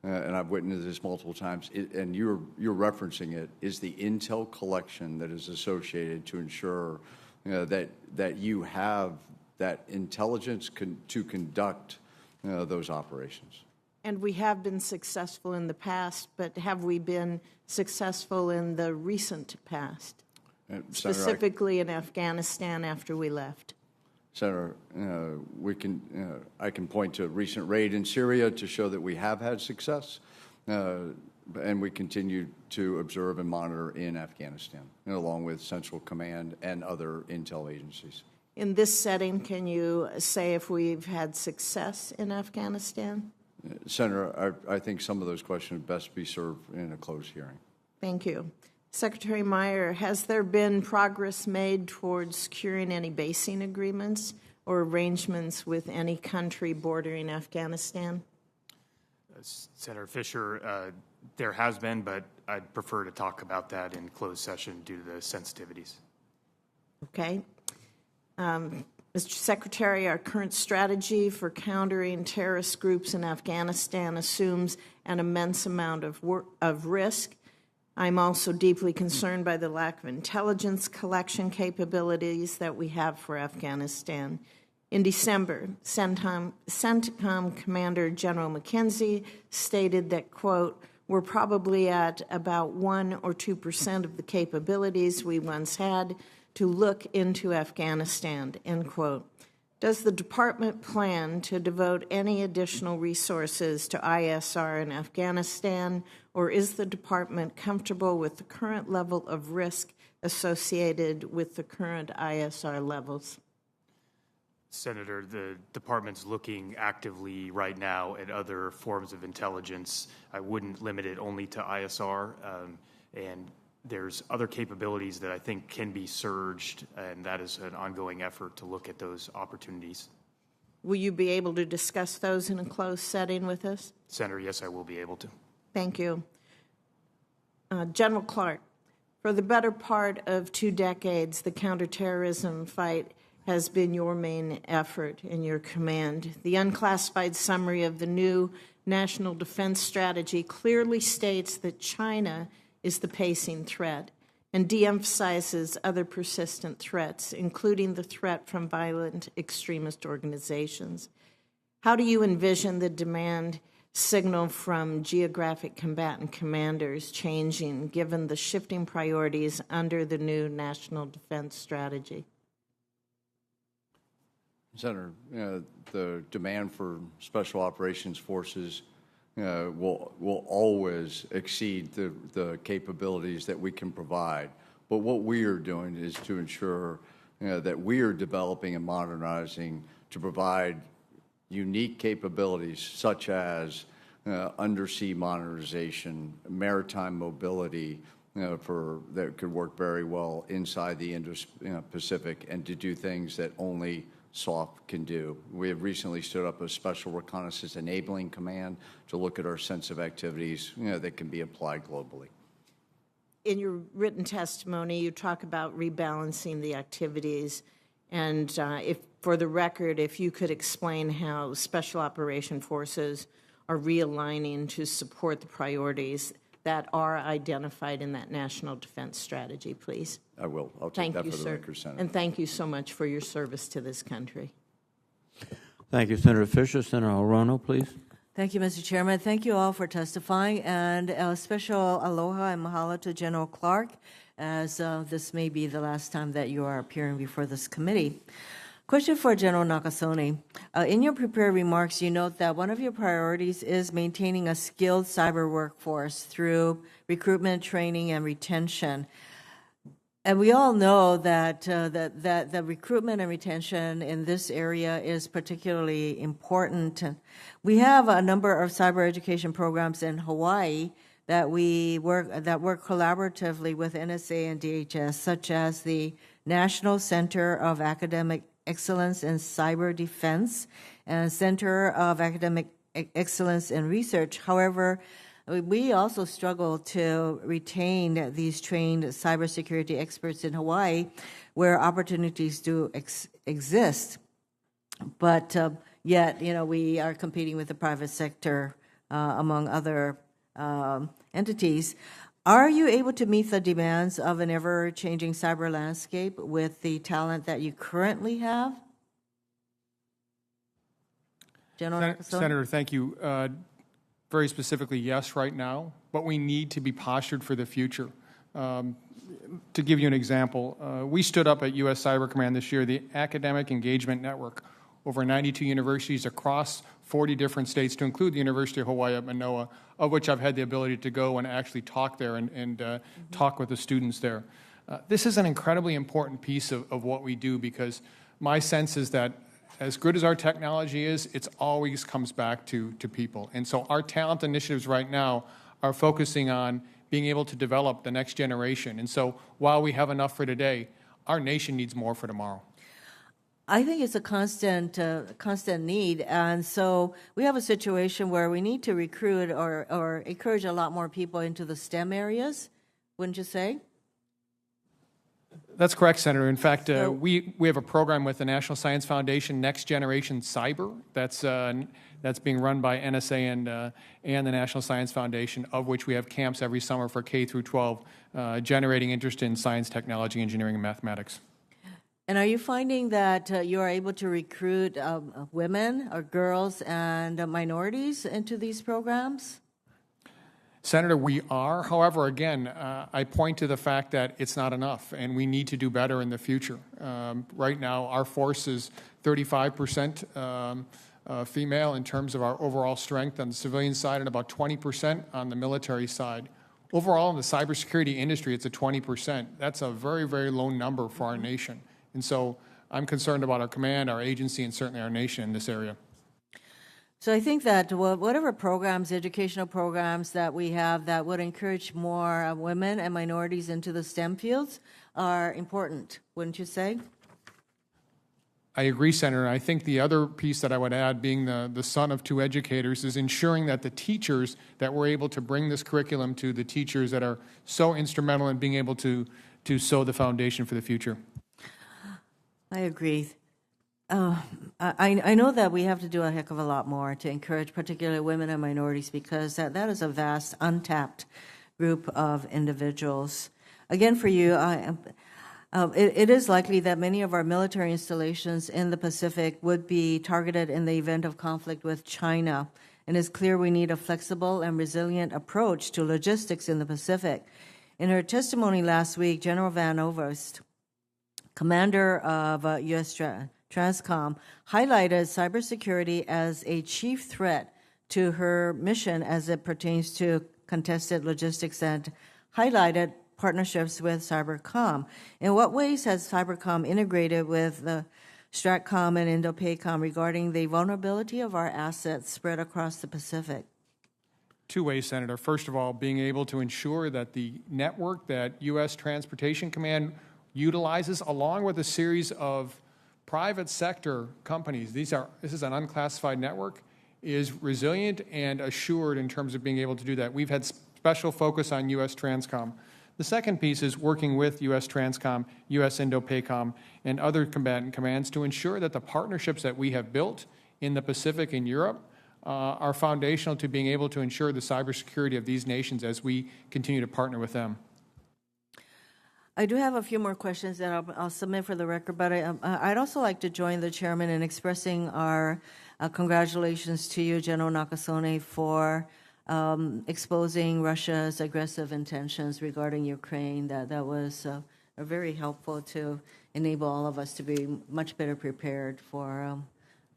and I've witnessed this multiple times, and you're referencing it, is the intel collection that is associated to ensure that you have that intelligence to conduct those operations. And we have been successful in the past, but have we been successful in the recent past, specifically in Afghanistan after we left? Senator, I can point to a recent raid in Syria to show that we have had success, and we continue to observe and monitor in Afghanistan, along with Central Command and other intel agencies. In this setting, can you say if we've had success in Afghanistan? Senator, I think some of those questions best be served in a closed hearing. Thank you. Secretary Meyer, has there been progress made towards securing any basing agreements or arrangements with any country bordering Afghanistan? Senator Fisher, there has been, but I'd prefer to talk about that in closed session due to the sensitivities. Okay. Mr. Secretary, our current strategy for countering terrorist groups in Afghanistan assumes an immense amount of risk. I'm also deeply concerned by the lack of intelligence collection capabilities that we have for Afghanistan. In December, CENTCOM Commander General McKenzie stated that, quote, "We're probably at about 1 or 2% of the capabilities we once had to look into Afghanistan," end quote. Does the department plan to devote any additional resources to ISR in Afghanistan, or is the department comfortable with the current level of risk associated with the current ISR levels? Senator, the department's looking actively right now at other forms of intelligence. I wouldn't limit it only to ISR, and there's other capabilities that I think can be surged, and that is an ongoing effort to look at those opportunities. Will you be able to discuss those in a closed setting with us? Senator, yes, I will be able to. Thank you. General Clark, for the better part of 2 decades, the counterterrorism fight has been your main effort in your command. The unclassified summary of the new National Defense Strategy clearly states that China is the pacing threat and de-emphasizes other persistent threats, including the threat from violent extremist organizations. How do you envision the demand signal from geographic combatant commanders changing given the shifting priorities under the new National Defense Strategy? Senator, the demand for special operations forces will always exceed the capabilities that we can provide. But what we are doing is to ensure that we are developing and modernizing to provide unique capabilities such as undersea modernization, maritime mobility, that could work very well inside the Indo-Pacific, and to do things that only SOF can do. We have recently stood up a Special Reconnaissance Enabling Command to look at our sensitive activities that can be applied globally. In your written testimony, you talk about rebalancing the activities, and if, for the record, if you could explain how Special Operation Forces are realigning to support the priorities that are identified in that National Defense Strategy, please. I will. I'll take that for the record, Senator. And thank you so much for your service to this country. Thank you, Senator Fisher. Senator Hirono, please. Thank you, Mr. Chairman. Thank you all for testifying, and a special aloha and mahalo to General Clark, as this may be the last time that you are appearing before this committee. Question for General Nakasone. In your prepared remarks, you note that one of your priorities is maintaining a skilled cyber workforce through recruitment, training, and retention. And we all know that that the recruitment and retention in this area is particularly important. We have a number of cyber education programs in Hawaii that work collaboratively with NSA and DHS, such as the National Center of Academic Excellence in Cyber Defense and Center of Academic Excellence in Research. However, we also struggle to retain these trained cybersecurity experts in Hawaii, where opportunities do exist. But yet, we are competing with the private sector, among other entities. Are you able to meet the demands of an ever-changing cyber landscape with the talent that you currently have? General Nakasone? Senator, thank you. Very specifically, yes, right now, but we need to be postured for the future. To give you an example, we stood up at U.S. Cyber Command this year the Academic Engagement Network, over 92 universities across 40 different states, to include the University of Hawaii at Manoa, of which I've had the ability to go and actually talk there and talk with the students there. This is an incredibly important piece of what we do, because my sense is that as good as our technology is, it always comes back to people. And so our talent initiatives right now are focusing on being able to develop the next generation. And so while we have enough for today, our nation needs more for tomorrow. I think it's a constant need, and so we have a situation where we need to recruit or encourage a lot more people into the STEM areas, wouldn't you say? That's correct, Senator. In fact, we have a program with the National Science Foundation, Next Generation Cyber, that's being run by NSA and the National Science Foundation, of which we have camps every summer for K through 12, generating interest in science, technology, engineering, and mathematics. And are you finding that you are able to recruit women or girls and minorities into these programs? Senator, we are. However, again, I point to the fact that it's not enough, and we need to do better in the future. Right now, our force is 35% female in terms of our overall strength on the civilian side and about 20% on the military side. Overall, in the cybersecurity industry, it's a 20%. That's a very, very low number for our nation. And so I'm concerned about our command, our agency, and certainly our nation in this area. So I think that whatever programs, educational programs that we have that would encourage more women and minorities into the STEM fields are important, wouldn't you say? I agree, Senator. I think the other piece that I would add, being the son of two educators, is ensuring that the teachers, that we're able to bring this curriculum to the teachers that are so instrumental in being able to sow the foundation for the future. I agree. I know that we have to do a heck of a lot more to encourage particularly women and minorities because that is a vast, untapped group of individuals. Again, for you, it is likely that many of our military installations in the Pacific would be targeted in the event of conflict with China. And it's clear we need a flexible and resilient approach to logistics in the Pacific. In her testimony last week, General Van Overst, commander of U.S. Transcom, highlighted cybersecurity as a chief threat to her mission as it pertains to contested logistics and highlighted partnerships with Cybercom. In what ways has Cybercom integrated with the Stratcom and Indo-PACOM regarding the vulnerability of our assets spread across the Pacific? Two ways, Senator. First of all, being able to ensure that the network that U.S. Transportation Command utilizes, along with a series of private sector companies, this is an unclassified network, is resilient and assured in terms of being able to do that. We've had special focus on U.S. Transcom. The second piece is working with U.S. Transcom, U.S. Indo-PACOM, and other combatant commands to ensure that the partnerships that we have built in the Pacific and Europe are foundational to being able to ensure the cybersecurity of these nations as we continue to partner with them. I do have a few more questions that I'll submit for the record, but I'd also like to join the chairman in expressing our congratulations to you, General Nakasone, for exposing Russia's aggressive intentions regarding Ukraine. That was very helpful to enable all of us to be much better prepared for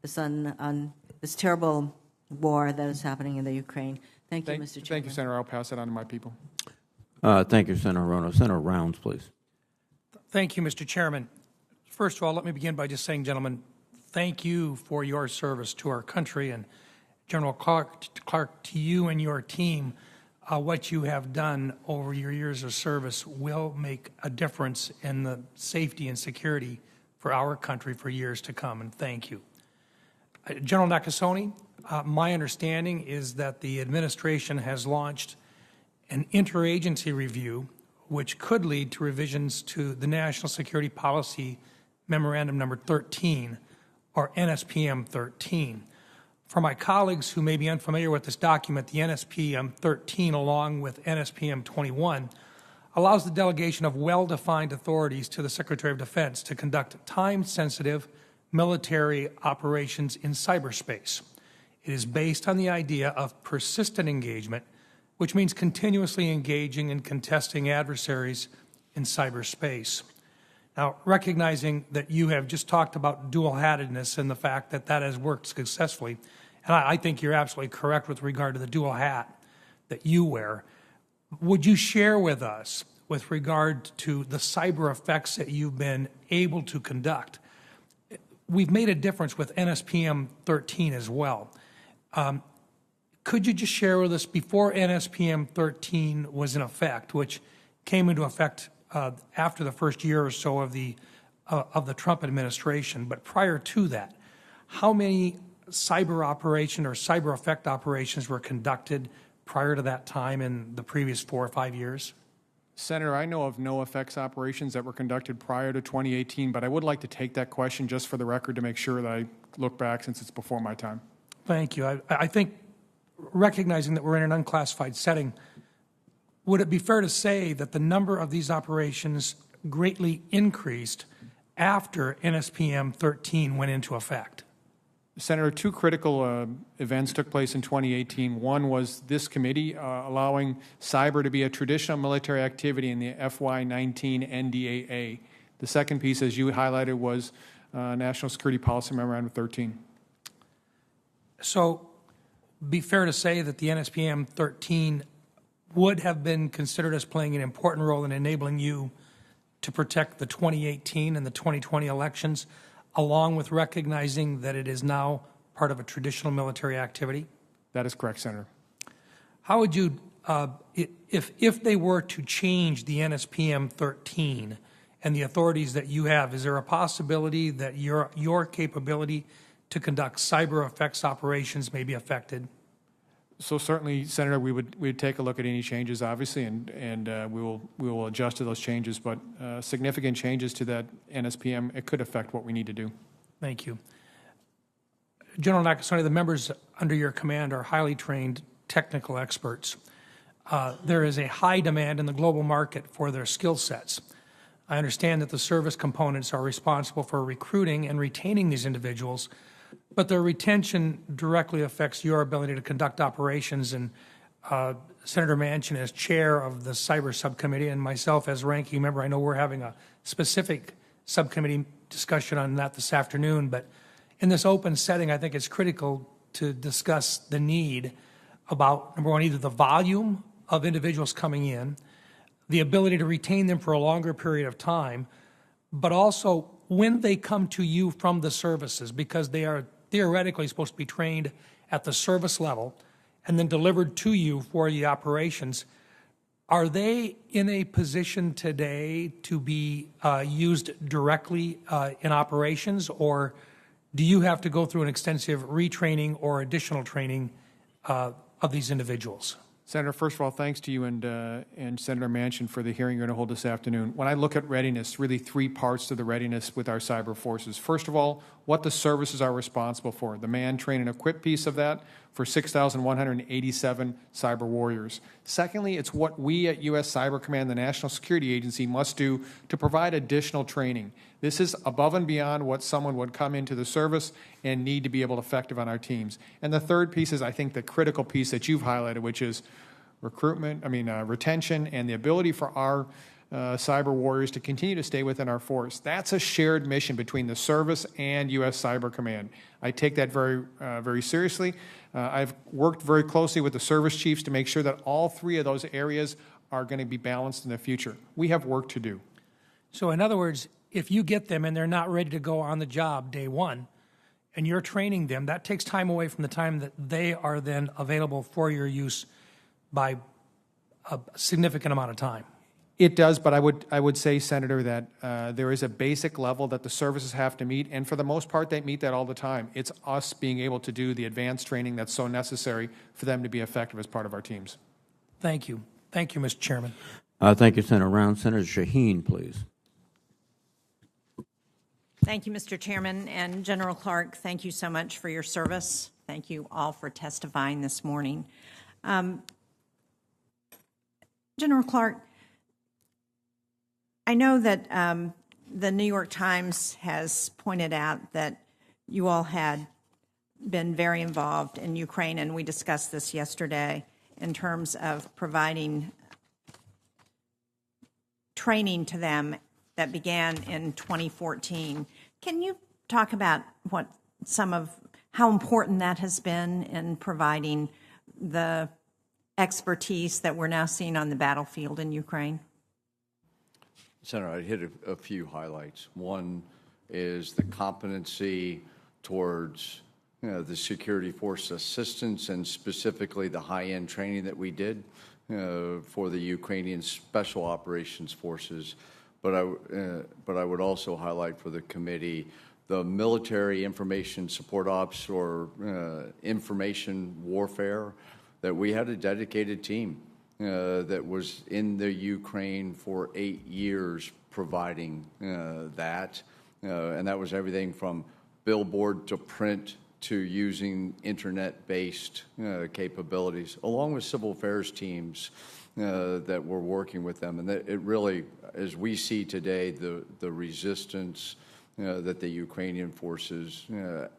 this terrible war that is happening in the Ukraine. Thank you, Mr. Chairman. Thank you, Senator. I'll pass it on to my people. Thank you, Senator Rono. Senator Rounds, please. Thank you, Mr. Chairman. First of all, let me begin by just saying, gentlemen, thank you for your service to our country. And General Clark, to you and your team, what you have done over your years of service will make a difference in the safety and security for our country for years to come, and thank you. General Nakasone, my understanding is that the administration has launched an interagency review which could lead to revisions to the National Security Policy Memorandum Number 13, or NSPM 13. For my colleagues who may be unfamiliar with this document, the NSPM 13, along with NSPM 21, allows the delegation of well-defined authorities to the Secretary of Defense to conduct time-sensitive military operations in cyberspace. It is based on the idea of persistent engagement, which means continuously engaging and contesting adversaries in cyberspace. Now, recognizing that you have just talked about dual-hattedness and the fact that that has worked successfully, and I think you're absolutely correct with regard to the dual hat that you wear, would you share with us with regard to the cyber effects that you've been able to conduct? We've made a difference with NSPM 13 as well. Could you just share with us, before NSPM 13 was in effect, which came into effect after the first year or so of the Trump administration, but prior to that, how many cyber operation or cyber effect operations were conducted prior to that time in the previous 4 or 5 years? Senator, I know of no effects operations that were conducted prior to 2018, but I would like to take that question just for the record to make sure that I look back since it's before my time. Thank you. I think, recognizing that we're in an unclassified setting, would it be fair to say that the number of these operations greatly increased after NSPM 13 went into effect? Senator, two critical events took place in 2018. One was this committee allowing cyber to be a traditional military activity in the FY19 NDAA. The second piece, as you highlighted, was National Security Policy Memorandum 13. So, be fair to say that the NSPM 13 would have been considered as playing an important role in enabling you to protect the 2018 and the 2020 elections, along with recognizing that it is now part of a traditional military activity? That is correct, Senator. How would you, if they were to change the NSPM 13 and the authorities that you have, is there a possibility that your capability to conduct cyber effects operations may be affected? So certainly, Senator, we would take a look at any changes, obviously, and we will adjust to those changes. But significant changes to that NSPM, it could affect what we need to do. Thank you. General Nakasone, the members under your command are highly trained technical experts. There is a high demand in the global market for their skill sets. I understand that the service components are responsible for recruiting and retaining these individuals, but their retention directly affects your ability to conduct operations. And Senator Manchin, as chair of the Cyber Subcommittee, and myself as ranking member, I know we're having a specific subcommittee discussion on that this afternoon, but in this open setting, I think it's critical to discuss the need about, number one, either the volume of individuals coming in, the ability to retain them for a longer period of time, but also when they come to you from the services, because they are theoretically supposed to be trained at the service level and then delivered to you for the operations. Are they in a position today to be used directly in operations, or do you have to go through an extensive retraining or additional training of these individuals? Senator, first of all, thanks to you and Senator Manchin for the hearing you're going to hold this afternoon. When I look at readiness, really three parts to the readiness with our cyber forces. First of all, what the services are responsible for. The man, train, and equip piece of that for 6,187 cyber warriors. Secondly, it's what we at U.S. Cyber Command, the National Security Agency, must do to provide additional training. This is above and beyond what someone would come into the service and need to be able to effective on our teams. And the third piece is, I think, the critical piece that you've highlighted, which is retention and the ability for our cyber warriors to continue to stay within our force. That's a shared mission between the service and U.S. Cyber Command. I take that very seriously. I've worked very closely with the service chiefs to make sure that all three of those areas are going to be balanced in the future. We have work to do. So in other words, if you get them and they're not ready to go on the job day one, and you're training them, that takes time away from the time that they are then available for your use by a significant amount of time. It does, but I would say, Senator, that there is a basic level that the services have to meet, and for the most part, they meet that all the time. It's us being able to do the advanced training that's so necessary for them to be effective as part of our teams. Thank you. Thank you, Mr. Chairman. Thank you, Senator Round. Senator Shaheen, please. Thank you, Mr. Chairman. And General Clark, thank you so much for your service. Thank you all for testifying this morning. General Clark, I know that the New York Times has pointed out that you all had been very involved in Ukraine, and we discussed this yesterday in terms of providing training to them that began in 2014. Can you talk about how important that has been in providing the expertise that we're now seeing on the battlefield in Ukraine? Senator, I'd hit a few highlights. One is the competency towards the security force assistance, and specifically the high-end training that we did for the Ukrainian Special Operations Forces. But I would also highlight for the committee the military information support ops, or information warfare, that we had a dedicated team that was in the Ukraine for 8 years providing that. And that was everything from billboard to print to using internet-based capabilities, along with civil affairs teams that we're working with them. And that it really, as we see today, the resistance that the Ukrainian forces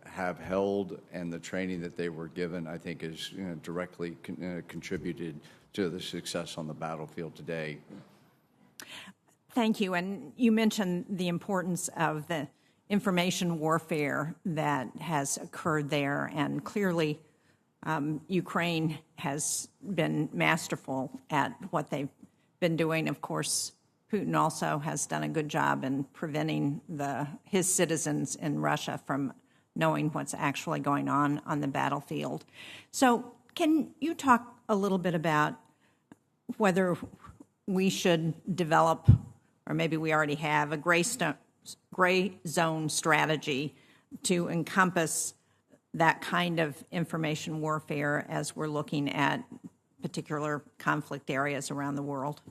have held and the training that they were given, I think, is directly contributed to the success on the battlefield today. Thank you. And you mentioned the importance of the information warfare that has occurred there, and clearly Ukraine has been masterful at what they've been doing. Of course, Putin also has done a good job in preventing his citizens in Russia from knowing what's actually going on the battlefield. So can you talk a little bit about whether we should develop, or maybe we already have, a gray zone strategy to encompass that kind of information warfare as we're looking at particular conflict areas around the world?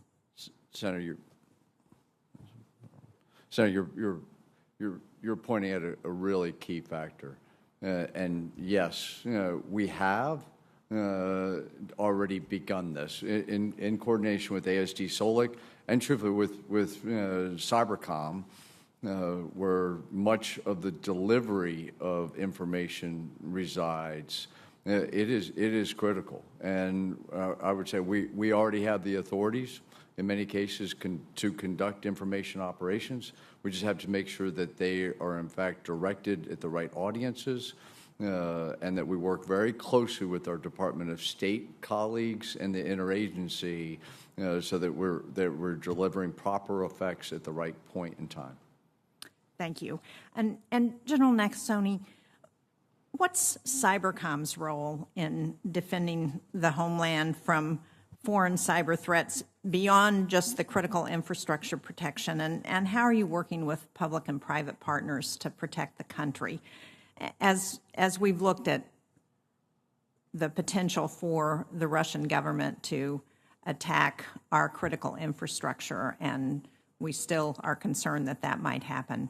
Senator, you're pointing at a really key factor, and yes, we have already begun this in coordination with ASD Solic and truthfully with Cybercom, where much of the delivery of information resides. It is critical, and I would say we already have the authorities in many cases to conduct information operations. We just have to make sure that they are in fact directed at the right audiences, and that we work very closely with our Department of State colleagues and the interagency, so that we're delivering proper effects at the right point in time. Thank you. And General Nakasone, what's Cybercom's role in defending the homeland from foreign cyber threats beyond just the critical infrastructure protection? And how are you working with public and private partners to protect the country? As we've looked at the potential for the Russian government to attack our critical infrastructure, and we still are concerned that might happen.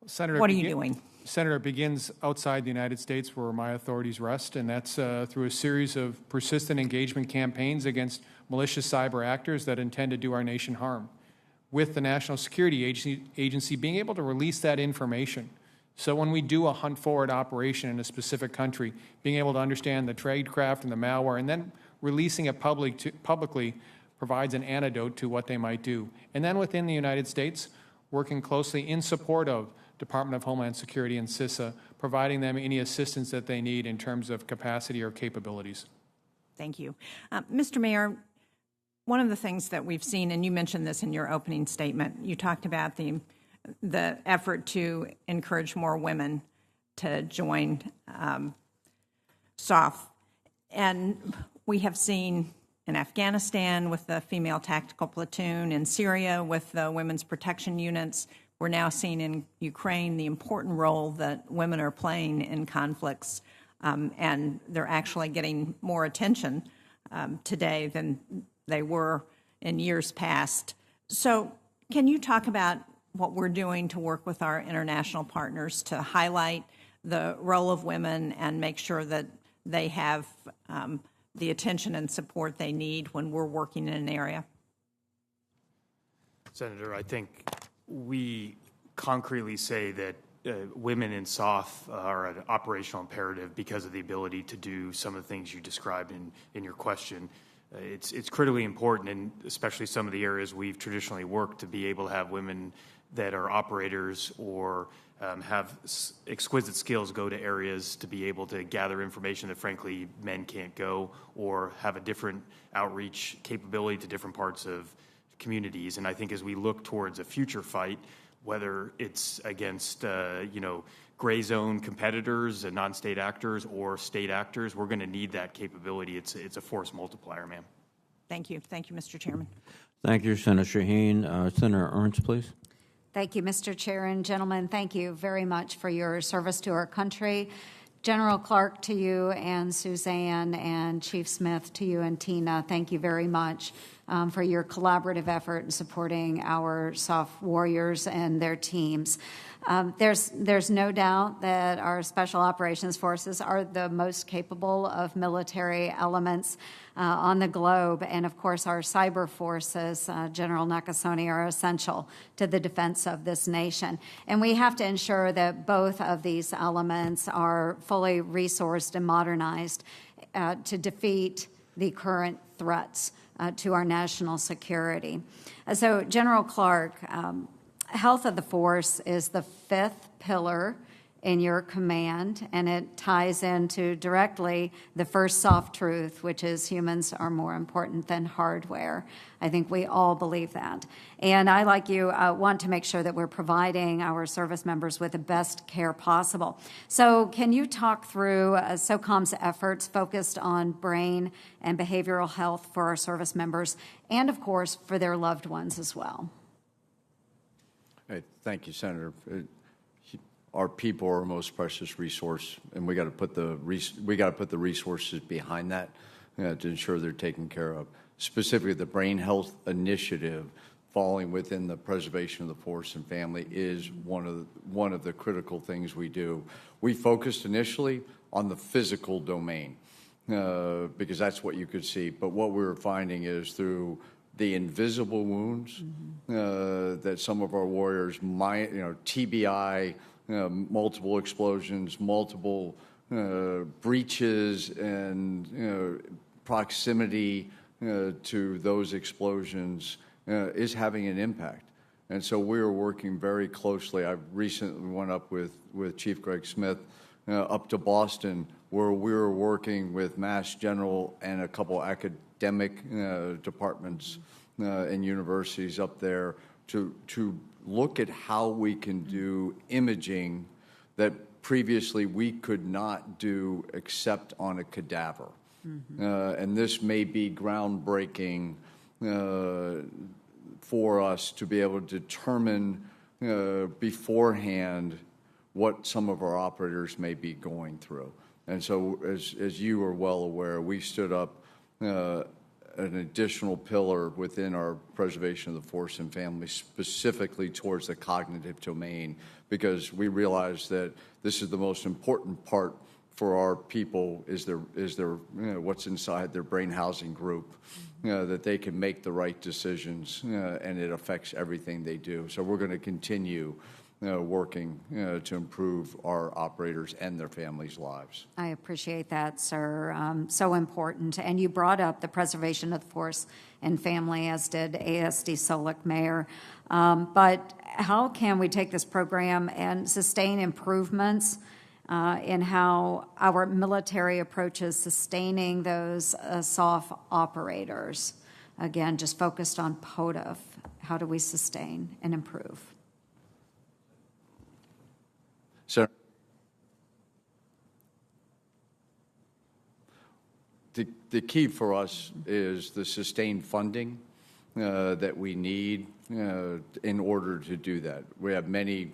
Senator, what are you doing? Senator, it begins outside the United States where my authorities rest, and that's through a series of persistent engagement campaigns against malicious cyber actors that intend to do our nation harm, with the National Security Agency being able to release that information. So when we do a hunt forward operation in a specific country, being able to understand the tradecraft and the malware, and then releasing it publicly provides an antidote to what they might do. And then within the United States, working closely in support of Department of Homeland Security and CISA, providing them any assistance that they need in terms of capacity or capabilities. Thank you. Mr. Mayor, one of the things that we've seen, and you mentioned this in your opening statement, you talked about the effort to encourage more women to join SOF. And we have seen in Afghanistan with the female tactical platoon, in Syria with the women's protection units. We're now seeing in Ukraine the important role that women are playing in conflicts, and they're actually getting more attention today than they were in years past. So can you talk about what we're doing to work with our international partners to highlight the role of women and make sure that they have the attention and support they need when we're working in an area? Senator, I think we concretely say that women in SOF are an operational imperative because of the ability to do some of the things you described in your question. It's critically important, and especially some of the areas we've traditionally worked, to be able to have women that are operators or have exquisite skills go to areas to be able to gather information that, frankly, men can't go, or have a different outreach capability to different parts of communities. And I think as we look towards a future fight, whether it's against gray zone competitors and non-state actors or state actors, we're going to need that capability. It's a force multiplier, ma'am. Thank you. Thank you, Mr. Chairman. Thank you, Senator Shaheen. Senator Ernst, please. Thank you, Mr. Chair, and gentlemen, thank you very much for your service to our country. General Clark, to you and Suzanne, and Chief Smith, to you and Tina, thank you very much for your collaborative effort in supporting our SOF warriors and their teams. There's no doubt that our Special Operations Forces are the most capable of military elements on the globe, and of course our cyber forces, General Nakasone, are essential to the defense of this nation. And we have to ensure that both of these elements are fully resourced and modernized to defeat the current threats to our national security. So, General Clark, health of the force is the fifth pillar in your command, and it ties into directly the first soft truth, which is humans are more important than hardware. I think we all believe that. And I, like you, want to make sure that we're providing our service members with the best care possible. So can you talk through SOCOM's efforts focused on brain and behavioral health for our service members and, of course, for their loved ones as well? Hey, thank you, Senator. Our people are our most precious resource, and we got to put the resources behind that to ensure they're taken care of. Specifically, the Brain Health Initiative, falling within the preservation of the force and family, is one of the critical things we do. We focused initially on the physical domain because that's what you could see. But what we were finding is through the invisible wounds that some of our warriors might, TBI. Multiple explosions, multiple breaches, and proximity to those explosions is having an impact. And so we are working very closely. I recently went up with Chief Greg Smith up to Boston, where we were working with Mass General and a couple academic departments and universities up there to look at how we can do imaging that previously we could not do except on a cadaver. And this may be groundbreaking for us to be able to determine beforehand what some of our operators may be going through. And so, as you are well aware, we stood up an additional pillar within our preservation of the force and family, specifically towards the cognitive domain, because we realize that this is the most important part for our people is their what's inside their brain housing group, that they can make the right decisions, and it affects everything they do. So we're going to continue working to improve our operators and their families' lives. I appreciate that, sir. So important. And you brought up the preservation of the force and family, as did ASD Solik Mayor. But how can we take this program and sustain improvements in how our military approaches sustaining those SOF operators? Again, just focused on POTF. How do we sustain and improve? So the key for us is the sustained funding that we need in order to do that. We have many,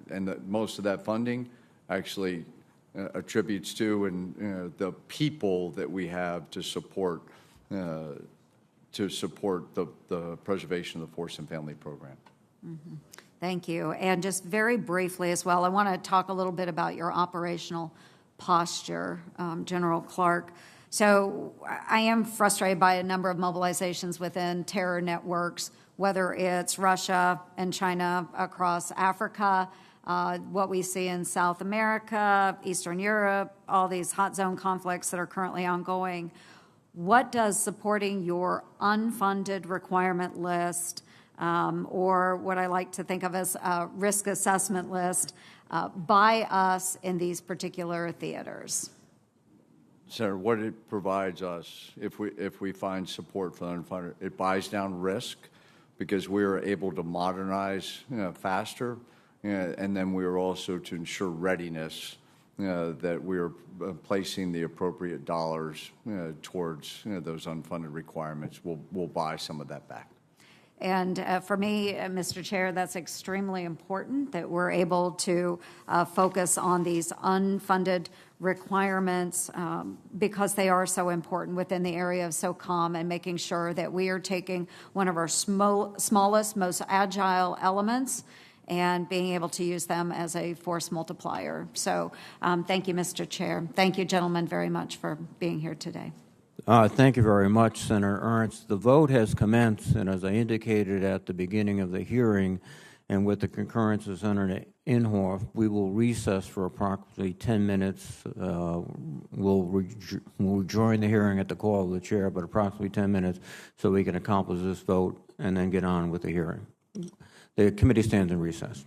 and most of that funding actually attributes to the people that we have to support the preservation of the force and family program. Mm-hmm. Thank you. And just very briefly as well, I want to talk a little bit about your operational posture, General Clark. So I am frustrated by a number of mobilizations within terror networks, whether it's Russia and China across Africa, what we see in South America, Eastern Europe, all these hot zone conflicts that are currently ongoing. What does supporting your unfunded requirement list, or what I like to think of as a risk assessment list, buy us in these particular theaters? Senator, what it provides us, if we find support for the unfunded, it buys down risk because we are able to modernize faster, and then we are also to ensure readiness, that we are placing the appropriate dollars towards those unfunded requirements. We'll buy some of that back. And for me, Mr. Chair, that's extremely important that we're able to focus on these unfunded requirements because they are so important within the area of SOCOM and making sure that we are taking one of our smallest, most agile elements and being able to use them as a force multiplier. So thank you, Mr. Chair. Thank you, gentlemen, very much for being here today. Thank you very much, Senator Ernst. The vote has commenced, and as I indicated at the beginning of the hearing, and with the concurrence of Senator Inhofe, we will recess for approximately 10 minutes. We'll rejoin the hearing at the call of the chair, but approximately 10 minutes so we can accomplish this vote and then get on with the hearing. The committee stands in recess.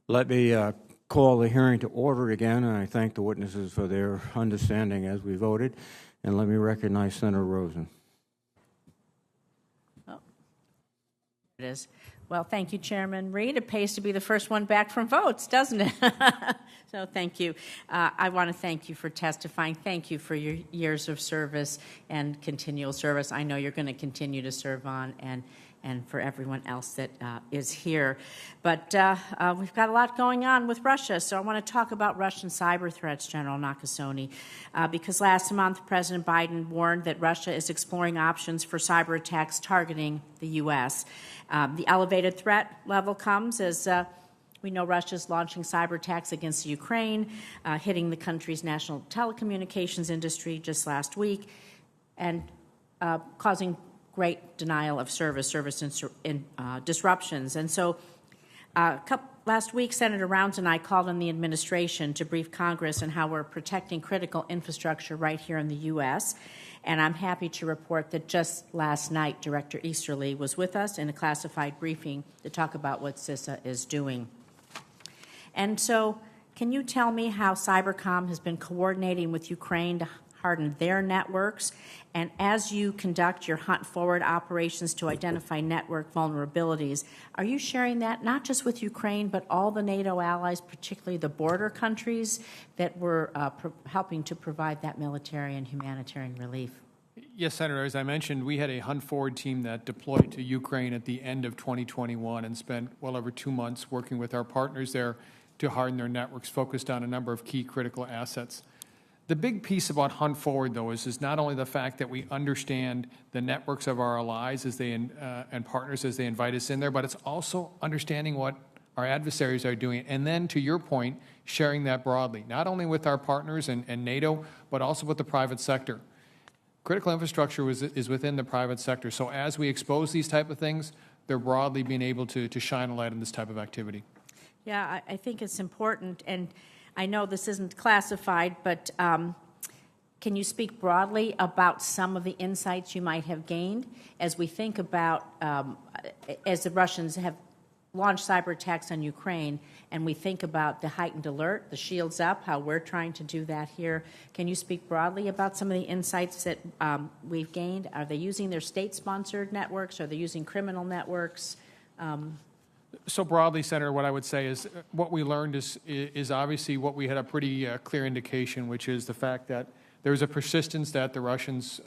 Let me call the hearing to order again, and I thank the witnesses for their understanding as we voted. And let me recognize Senator Rosen. It is. Well, thank you, Chairman Reed. It pays to be the first one back from votes, doesn't it? So thank you. I want to thank you for testifying. Thank you for your years of service and continual service. I know you're going to continue to serve on, and for everyone else that is here. But we've got a lot going on with Russia, so I want to talk about Russian cyber threats, General Nakasone, because last month President Biden warned that Russia is exploring options for cyber attacks targeting the U.S. The elevated threat level comes as we know Russia's launching cyber attacks against Ukraine, hitting the country's national telecommunications industry just last week, and causing great denial of service disruptions. And so last week, Senator Rounds and I called on the administration to brief Congress on how we're protecting critical infrastructure right here in the U.S., and I'm happy to report that just last night, Director Easterly was with us in a classified briefing to talk about what CISA is doing. And so can you tell me how Cybercom has been coordinating with Ukraine to harden their networks? And as you conduct your hunt forward operations to identify network vulnerabilities, are you sharing that not just with Ukraine, but all the NATO allies, particularly the border countries that were helping to provide that military and humanitarian relief? Yes, Senator, as I mentioned, we had a hunt forward team that deployed to Ukraine at the end of 2021 and spent well over 2 months working with our partners there to harden their networks, focused on a number of key critical assets. The big piece about Hunt Forward, though, is not only the fact that we understand the networks of our allies as they and partners as they invite us in there, but it's also understanding what our adversaries are doing, and then, to your point, sharing that broadly, not only with our partners and NATO, but also with the private sector. Critical infrastructure is within the private sector, so as we expose these type of things, they're broadly being able to shine a light on this type of activity. Yeah, I think it's important, and I know this isn't classified, but can you speak broadly about some of the insights you might have gained as we think about, as the Russians have launched cyber attacks on Ukraine, and we think about the heightened alert, the shields up, how we're trying to do that here? Can you speak broadly about some of the insights that we've gained? Are they using their state-sponsored networks? Are they using criminal networks? So broadly, Senator, what I would say is what we learned is obviously what we had a pretty clear indication, which is the fact that there's a persistence that the Russians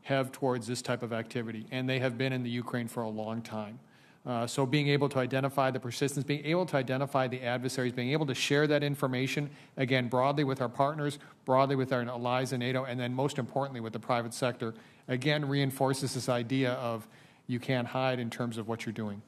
have towards this type of activity, and they have been in the Ukraine for a long time. So being able to identify the persistence, being able to identify the adversaries, being able to share that information, again, broadly with our partners, broadly with our allies in NATO, and then most importantly with the private sector, again, reinforces this idea of you can't hide in terms of what you're doing.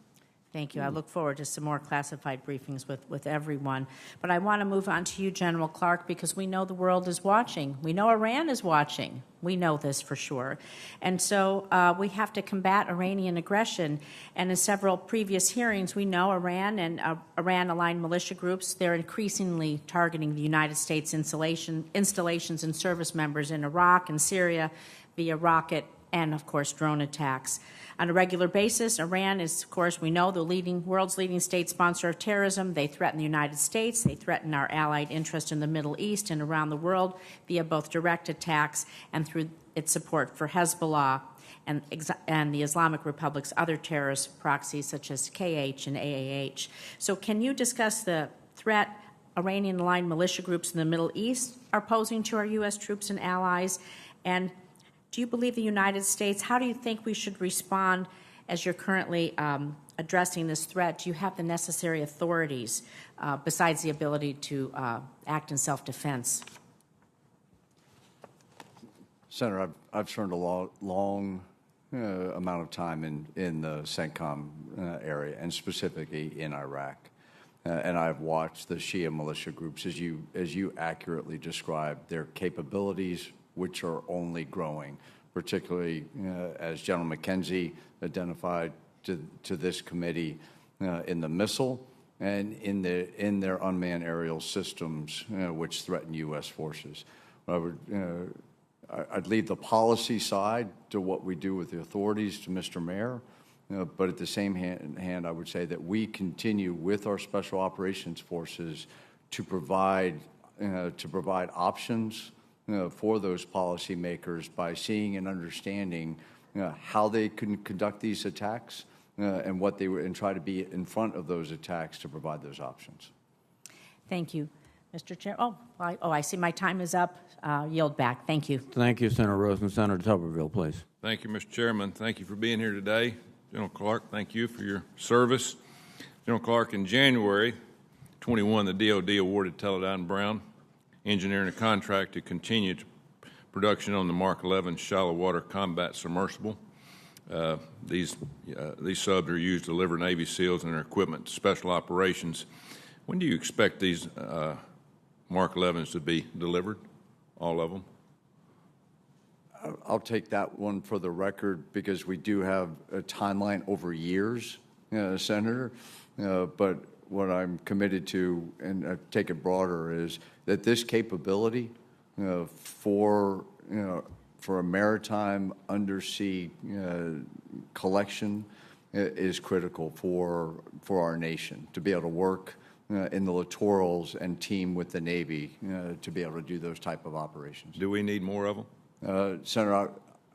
Thank you. I look forward to some more classified briefings with everyone. But I want to move on to you, General Clark, because we know the world is watching. We know Iran is watching. We know this for sure. And so we have to combat Iranian aggression. And in several previous hearings, we know Iran and Iran-aligned militia groups, they're increasingly targeting the United States installations and service members in Iraq and Syria via rocket and, of course, drone attacks. On a regular basis, Iran is, of course, we know, the world's leading state sponsor of terrorism. They threaten the United States. They threaten our allied interest in the Middle East and around the world via both direct attacks and through its support for Hezbollah and the Islamic Republic's other terrorist proxies such as KH and AAH. So can you discuss the threat Iranian-aligned militia groups in the Middle East are posing to our U.S. troops and allies? And do you believe the United States, how do you think we should respond as you're currently addressing this threat? Do you have the necessary authorities besides the ability to act in self-defense? Senator, I've spent a long amount of time in the CENTCOM area, and specifically in Iraq. And I've watched the Shia militia groups, as you accurately described, their capabilities, which are only growing, particularly as General McKenzie identified to this committee in the missile and in their unmanned aerial systems, which threaten U.S. forces. I'd leave the policy side to what we do with the authorities to Mr. Mayor, but at the same hand, I would say that we continue with our special operations forces to provide options for those policymakers by seeing and understanding how they can conduct these attacks and what they were, and try to be in front of those attacks to provide those options. Thank you, Mr. Chair. I see my time is up. Yield back. Thank you. Thank you, Senator Rosen. Senator Tuberville, please. Thank you, Mr. Chairman. Thank you for being here today. General Clark, thank you for your service. General Clark, in January 21, the DoD awarded Teledyne Brown Engineering a contract to continue production on the Mark 11 shallow water combat submersible. These subs are used to deliver Navy SEALs and their equipment to special operations. When do you expect these Mark 11s to be delivered, all of them? I'll take that one for the record because we do have a timeline over years, Senator. But what I'm committed to, and take it broader, is that this capability for a maritime undersea collection is critical for our nation to be able to work in the littorals and team with the Navy to be able to do those type of operations. Do we need more of them? Senator,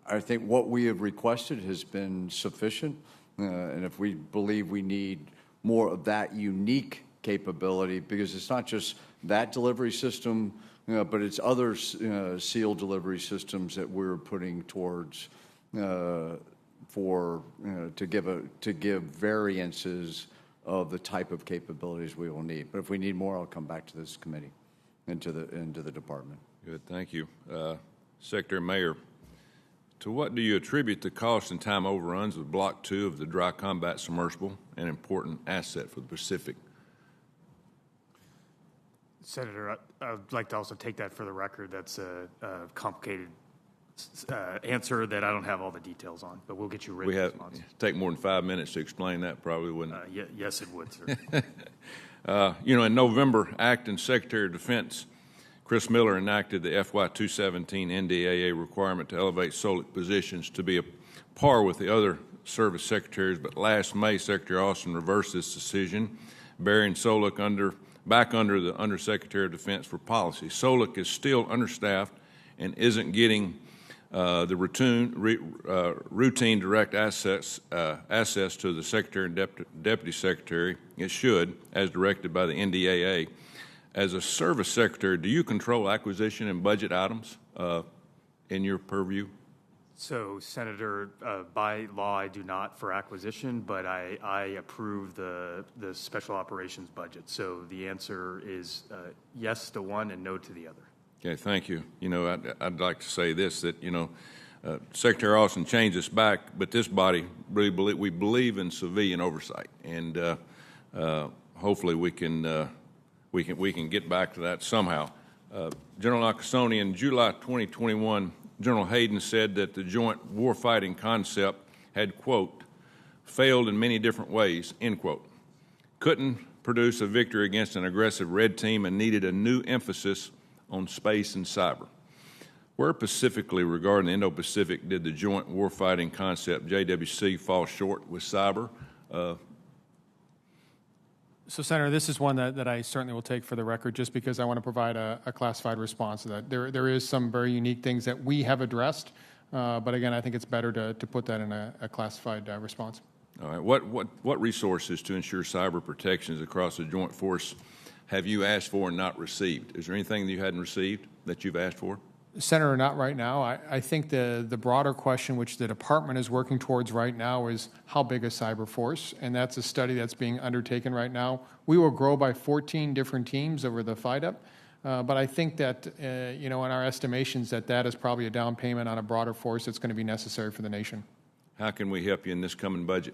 I think what we have requested has been sufficient, and if we believe we need more of that unique capability, because it's not just that delivery system, but it's other SEAL delivery systems that we're putting towards to give variances of the type of capabilities we will need. But if we need more, I'll come back to this committee and to the department. Good, thank you. Secretary Mayor, to what do you attribute the cost and time overruns of Block 2 of the dry combat submersible, an important asset for the Pacific? Senator, I'd like to also take that for the record. That's a complicated answer that I don't have all the details on, but we'll get you a written response. Take more than 5 minutes to explain that, probably wouldn't it? Yes, it would, sir. In November, Acting Secretary of Defense Chris Miller enacted the FY 217 NDAA requirement to elevate SOLIC positions to be a par with the other service secretaries, but last May, Secretary Austin reversed this decision, burying SOLIC back under the Undersecretary of Defense for Policy. SOLIC is still understaffed and isn't getting the routine direct access to the Secretary and Deputy Secretary. It should, as directed by the NDAA. As a service secretary, do you control acquisition and budget items in your purview? So, Senator, by law, I do not for acquisition, but I approve the special operations budget. So the answer is yes to one and no to the other. Okay, thank you. I'd like to say this, that, Secretary Austin changed us back, but this body really we believe in civilian oversight, and hopefully we can get back to that somehow. General Nakasone, in July 2021, General Hayden said that the joint warfighting concept had, quote, failed in many different ways, end quote. Couldn't produce a victory against an aggressive red team and needed a new emphasis on space and cyber. Where specifically regarding the Indo-Pacific did the joint warfighting concept, JWC, fall short with cyber? So, Senator, this is one that I certainly will take for the record just because I want to provide a classified response to that. There is some very unique things that we have addressed, but again, I think it's better to put that in a classified response. All right. What resources to ensure cyber protections across the joint force have you asked for and not received? Is there anything that you hadn't received that you've asked for? Senator, not right now. I think the broader question, which the department is working towards right now, is how big a cyber force, and that's a study that's being undertaken right now. We will grow by 14 different teams over the FIDUP, but I think that, in our estimations, that is probably a down payment on a broader force that's going to be necessary for the nation. How can we help you in this coming budget?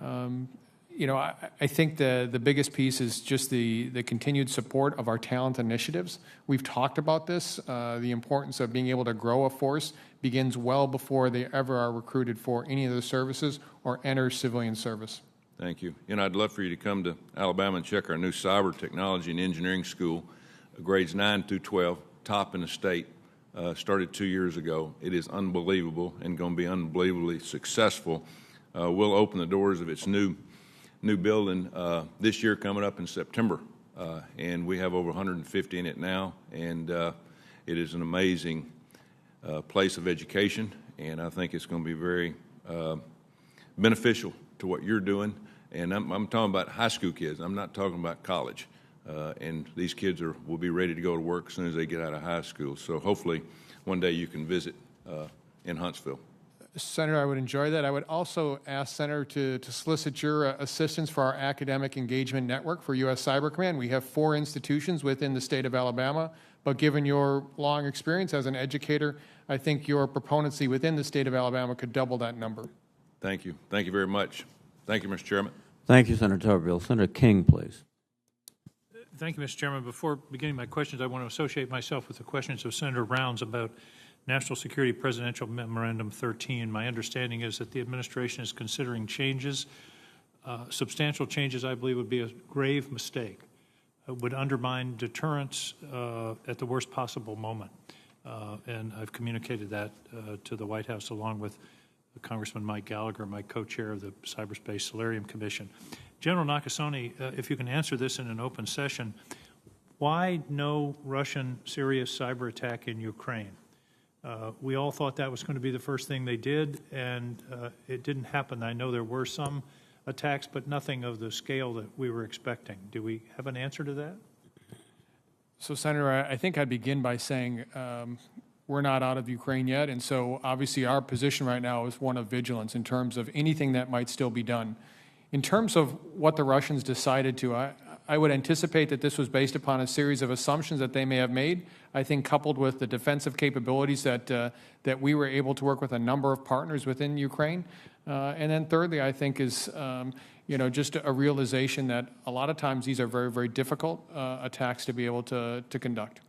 I think the biggest piece is just the continued support of our talent initiatives. We've talked about this. The importance of being able to grow a force begins well before they ever are recruited for any of the services or enter civilian service. Thank you. I'd love for you to come to Alabama and check our new cyber technology and engineering school, grades 9 through 12, top in the state. Started 2 years ago. It is unbelievable and going to be unbelievably successful will open the doors of its new building this year coming up in September. And we have over 150 in it now, and it is an amazing place of education, and I think it's going to be very beneficial to what you're doing. And I'm talking about high school kids. I'm not talking about college. And these kids will be ready to go to work as soon as they get out of high school. So hopefully one day you can visit in Huntsville. Senator, I would enjoy that. I would also ask, Senator, to solicit your assistance for our academic engagement network for U.S. Cyber Command. We have 4 institutions within the state of Alabama, but given your long experience as an educator, I think your proponency within the state of Alabama could double that number. Thank you. Thank you very much. Thank you, Mr. Chairman. Thank you, Senator Tuberville. Senator King, please. Thank you, Mr. Chairman. Before beginning my questions, I want to associate myself with the questions of Senator Rounds about National Security Presidential Memorandum 13. My understanding is that the administration is considering changes. Substantial changes, I believe, would be a grave mistake. It would undermine deterrence at the worst possible moment. And I've communicated that to the White House along with Congressman Mike Gallagher, my co-chair of the Cyberspace Solarium Commission. General Nakasone, if you can answer this in an open session, why no Russian serious cyber attack in Ukraine? We all thought that was going to be the first thing they did, and it didn't happen. I know there were some attacks, but nothing of the scale that we were expecting. Do we have an answer to that? So, Senator, I think I'd begin by saying we're not out of Ukraine yet, and so obviously our position right now is one of vigilance in terms of anything that might still be done. In terms of what the Russians decided to, I would anticipate that this was based upon a series of assumptions that they may have made. I think coupled with the defensive capabilities that we were able to work with a number of partners within Ukraine. And then thirdly, I think is just a realization that a lot of times these are very, very difficult attacks to be able to conduct.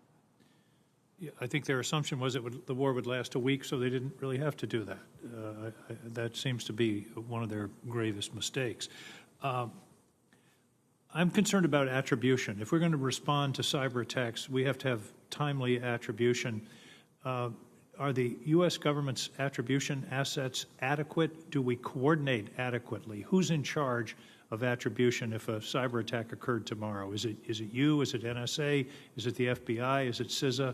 Yeah, I think their assumption was the war would last a week, so they didn't really have to do that. That seems to be one of their gravest mistakes. I'm concerned about attribution. If we're going to respond to cyber attacks, we have to have timely attribution. Are the U.S. government's attribution assets adequate? Do we coordinate adequately? Who's in charge of attribution if a cyber attack occurred tomorrow? Is it you? Is it NSA? Is it the FBI? Is it CISA?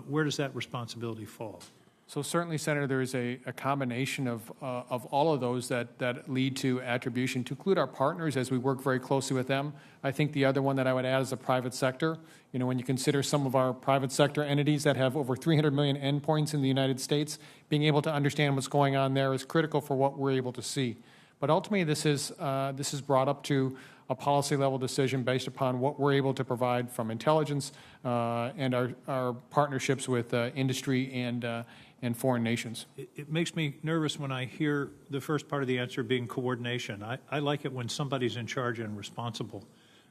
Where does that responsibility fall? So certainly, Senator, there is a combination of all of those that lead to attribution, to include our partners as we work very closely with them. I think the other one that I would add is the private sector. You know, when you consider some of our private sector entities that have over 300 million endpoints in the United States, being able to understand what's going on there is critical for what we're able to see. But ultimately, this is brought up to a policy-level decision based upon what we're able to provide from intelligence and our partnerships with industry and foreign nations. It makes me nervous when I hear the first part of the answer being coordination. I like it when somebody's in charge and responsible,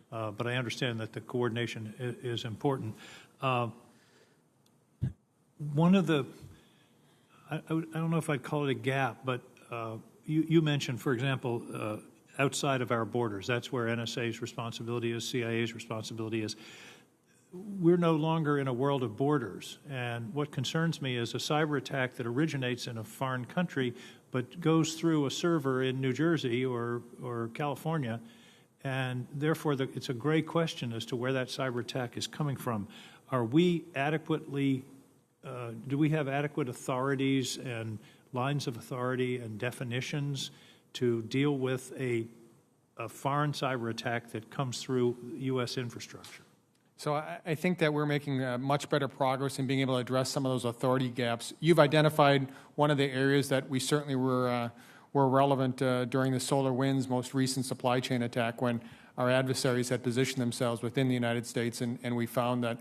but I understand that the coordination is important. One of the, I don't know if I'd call it a gap, but you mentioned, for example, outside of our borders. That's where NSA's responsibility is, CIA's responsibility is. We're no longer in a world of borders, and what concerns me is a cyber attack that originates in a foreign country but goes through a server in New Jersey or California, and therefore it's a great question as to where that cyber attack is coming from. Are we adequately, do we have adequate authorities and lines of authority and definitions to deal with a foreign cyber attack that comes through U.S. infrastructure? So I think that we're making much better progress in being able to address some of those authority gaps. You've identified one of the areas that we certainly were relevant during the SolarWinds most recent supply chain attack, when our adversaries had positioned themselves within the United States, and we found that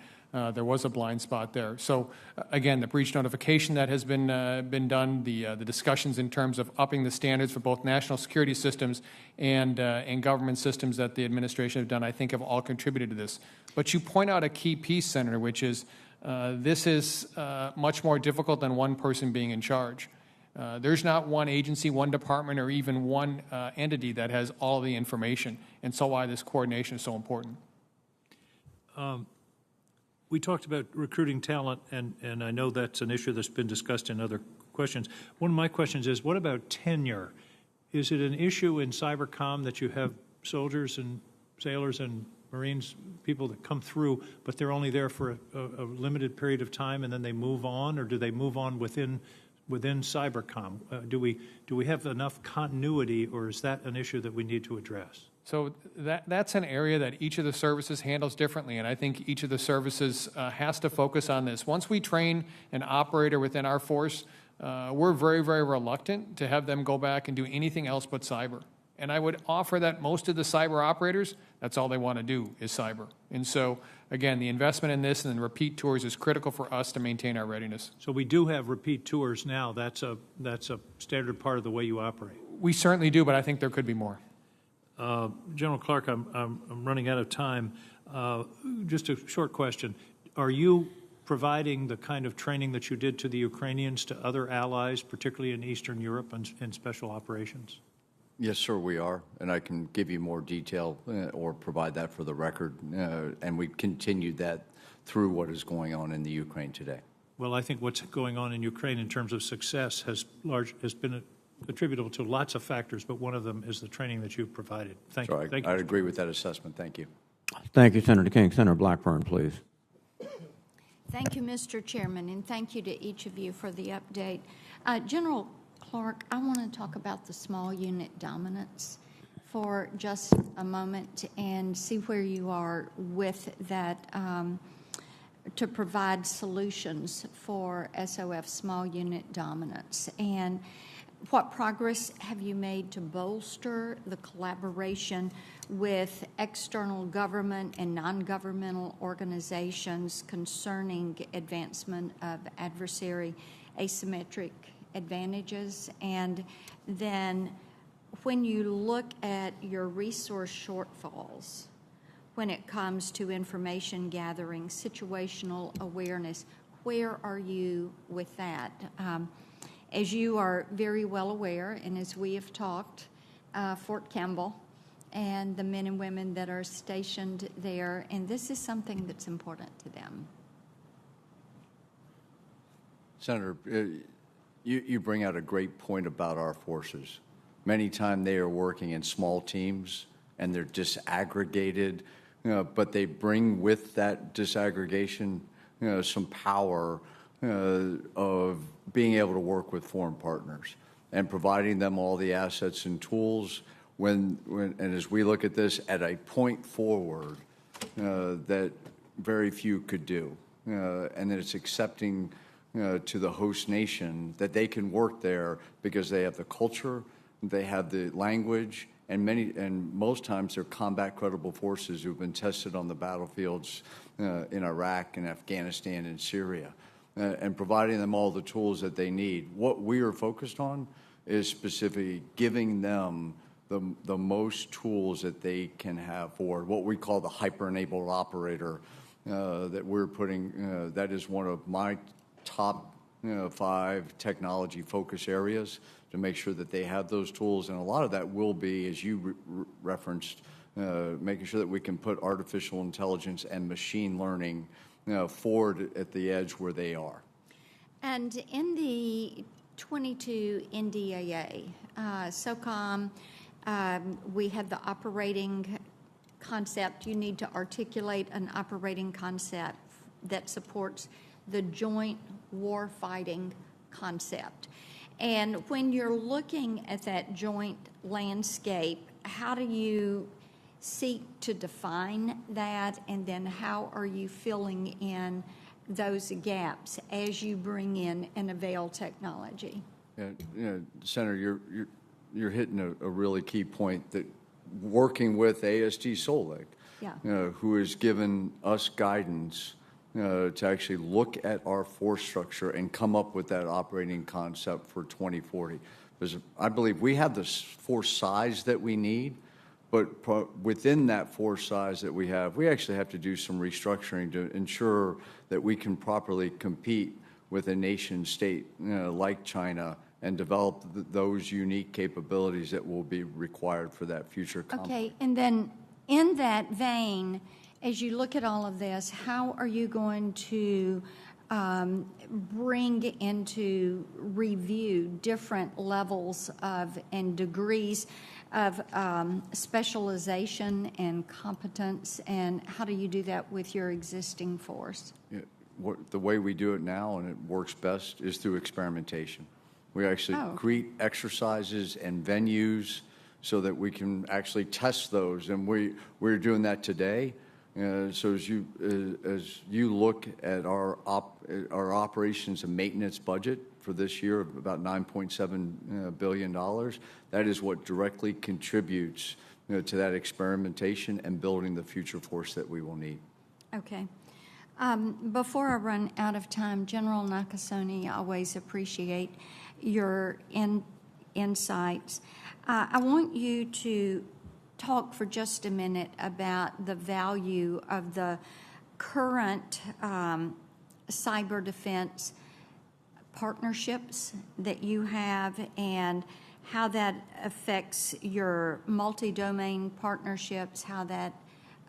there was a blind spot there. So again, the breach notification that has been done, the discussions in terms of upping the standards for both national security systems and government systems that the administration have done, I think have all contributed to this. But you point out a key piece, Senator, which is this is much more difficult than one person being in charge. There's not one agency, one department, or even one entity that has all the information, and so why this coordination is so important. We talked about recruiting talent, and I know that's an issue that's been discussed in other questions. One of my questions is, what about tenure? Is it an issue in cybercom that you have soldiers and sailors and Marines, people that come through, but they're only there for a limited period of time and then they move on, or do they move on within cybercom? Do we have enough continuity, or is that an issue that we need to address? So that's an area that each of the services handles differently, and I think each of the services has to focus on this. Once we train an operator within our force, we're very, very reluctant to have them go back and do anything else but cyber. And I would offer that most of the cyber operators, that's all they want to do is cyber. And so, again, the investment in this and repeat tours is critical for us to maintain our readiness. So we do have repeat tours now. That's a standard part of the way you operate. We certainly do, but I think there could be more. General Clark, I'm running out of time. Just a short question. Are you providing the kind of training that you did to the Ukrainians to other allies, particularly in Eastern Europe and in special operations? Yes, sir, we are, and I can give you more detail or provide that for the record, and we continue that through what is going on in the Ukraine today. Well, I think what's going on in Ukraine in terms of success has been attributable to lots of factors, but one of them is the training that you've provided. Thank you. Thank you. I'd agree with that assessment. Thank you. Thank you, Senator King. Senator Blackburn, please. Thank you, Mr. Chairman, and thank you to each of you for the update. General Clark, I want to talk about the small unit dominance for just a moment and see where you are with that to provide solutions for SOF small unit dominance. And what progress have you made to bolster the collaboration with external government and non-governmental organizations concerning advancement of adversary asymmetric advantages? And then when you look at your resource shortfalls, when it comes to information gathering, situational awareness, where are you with that? As you are very well aware, and as we have talked, Fort Campbell and the men and women that are stationed there, and this is something that's important to them. Senator, you bring out a great point about our forces. Many times they are working in small teams and they're disaggregated, but they bring with that disaggregation some power of being able to work with foreign partners and providing them all the assets and tools and as we look at this at a point forward that very few could do. And that it's accepting to the host nation that they can work there because they have the culture, they have the language, and most times they're combat credible forces who've been tested on the battlefields in Iraq and Afghanistan and Syria, and providing them all the tools that they need. What we are focused on is specifically giving them the most tools that they can have for what we call the hyper-enabled operator that we're putting. That is one of my top 5 technology focus areas to make sure that they have those tools. And a lot of that will be, as you referenced, making sure that we can put artificial intelligence and machine learning forward at the edge where they are. And in the 22 NDAA, SOCOM, we have the operating concept. You need to articulate an operating concept that supports the joint war-fighting concept. And when you're looking at that joint landscape, how do you seek to define that, and then how are you filling in those gaps as you bring in and avail technology? Senator, you're hitting a really key point, that working with AST Solek, who has given us guidance to actually look at our force structure and come up with that operating concept for 2040. Because I believe we have the force size that we need, but within that force size that we have, we actually have to do some restructuring to ensure that we can properly compete with a nation state like China and develop those unique capabilities that will be required for that future conflict. Okay, and then in that vein, as you look at all of this, how are you going to bring into review different levels of and degrees of specialization and competence, and how do you do that with your existing force? Yeah, the way we do it now, and it works best, is through experimentation. We actually create exercises and venues so that we can actually test those, and we're doing that today. So as you look at our operations and maintenance budget for this year of about $9.7 billion, that is what directly contributes to that experimentation and building the future force that we will need. Okay. Before I run out of time, General Nakasone, I always appreciate your insights. I want you to talk for just a minute about the value of the current cyber defense partnerships that you have and how that affects your multi-domain partnerships, how that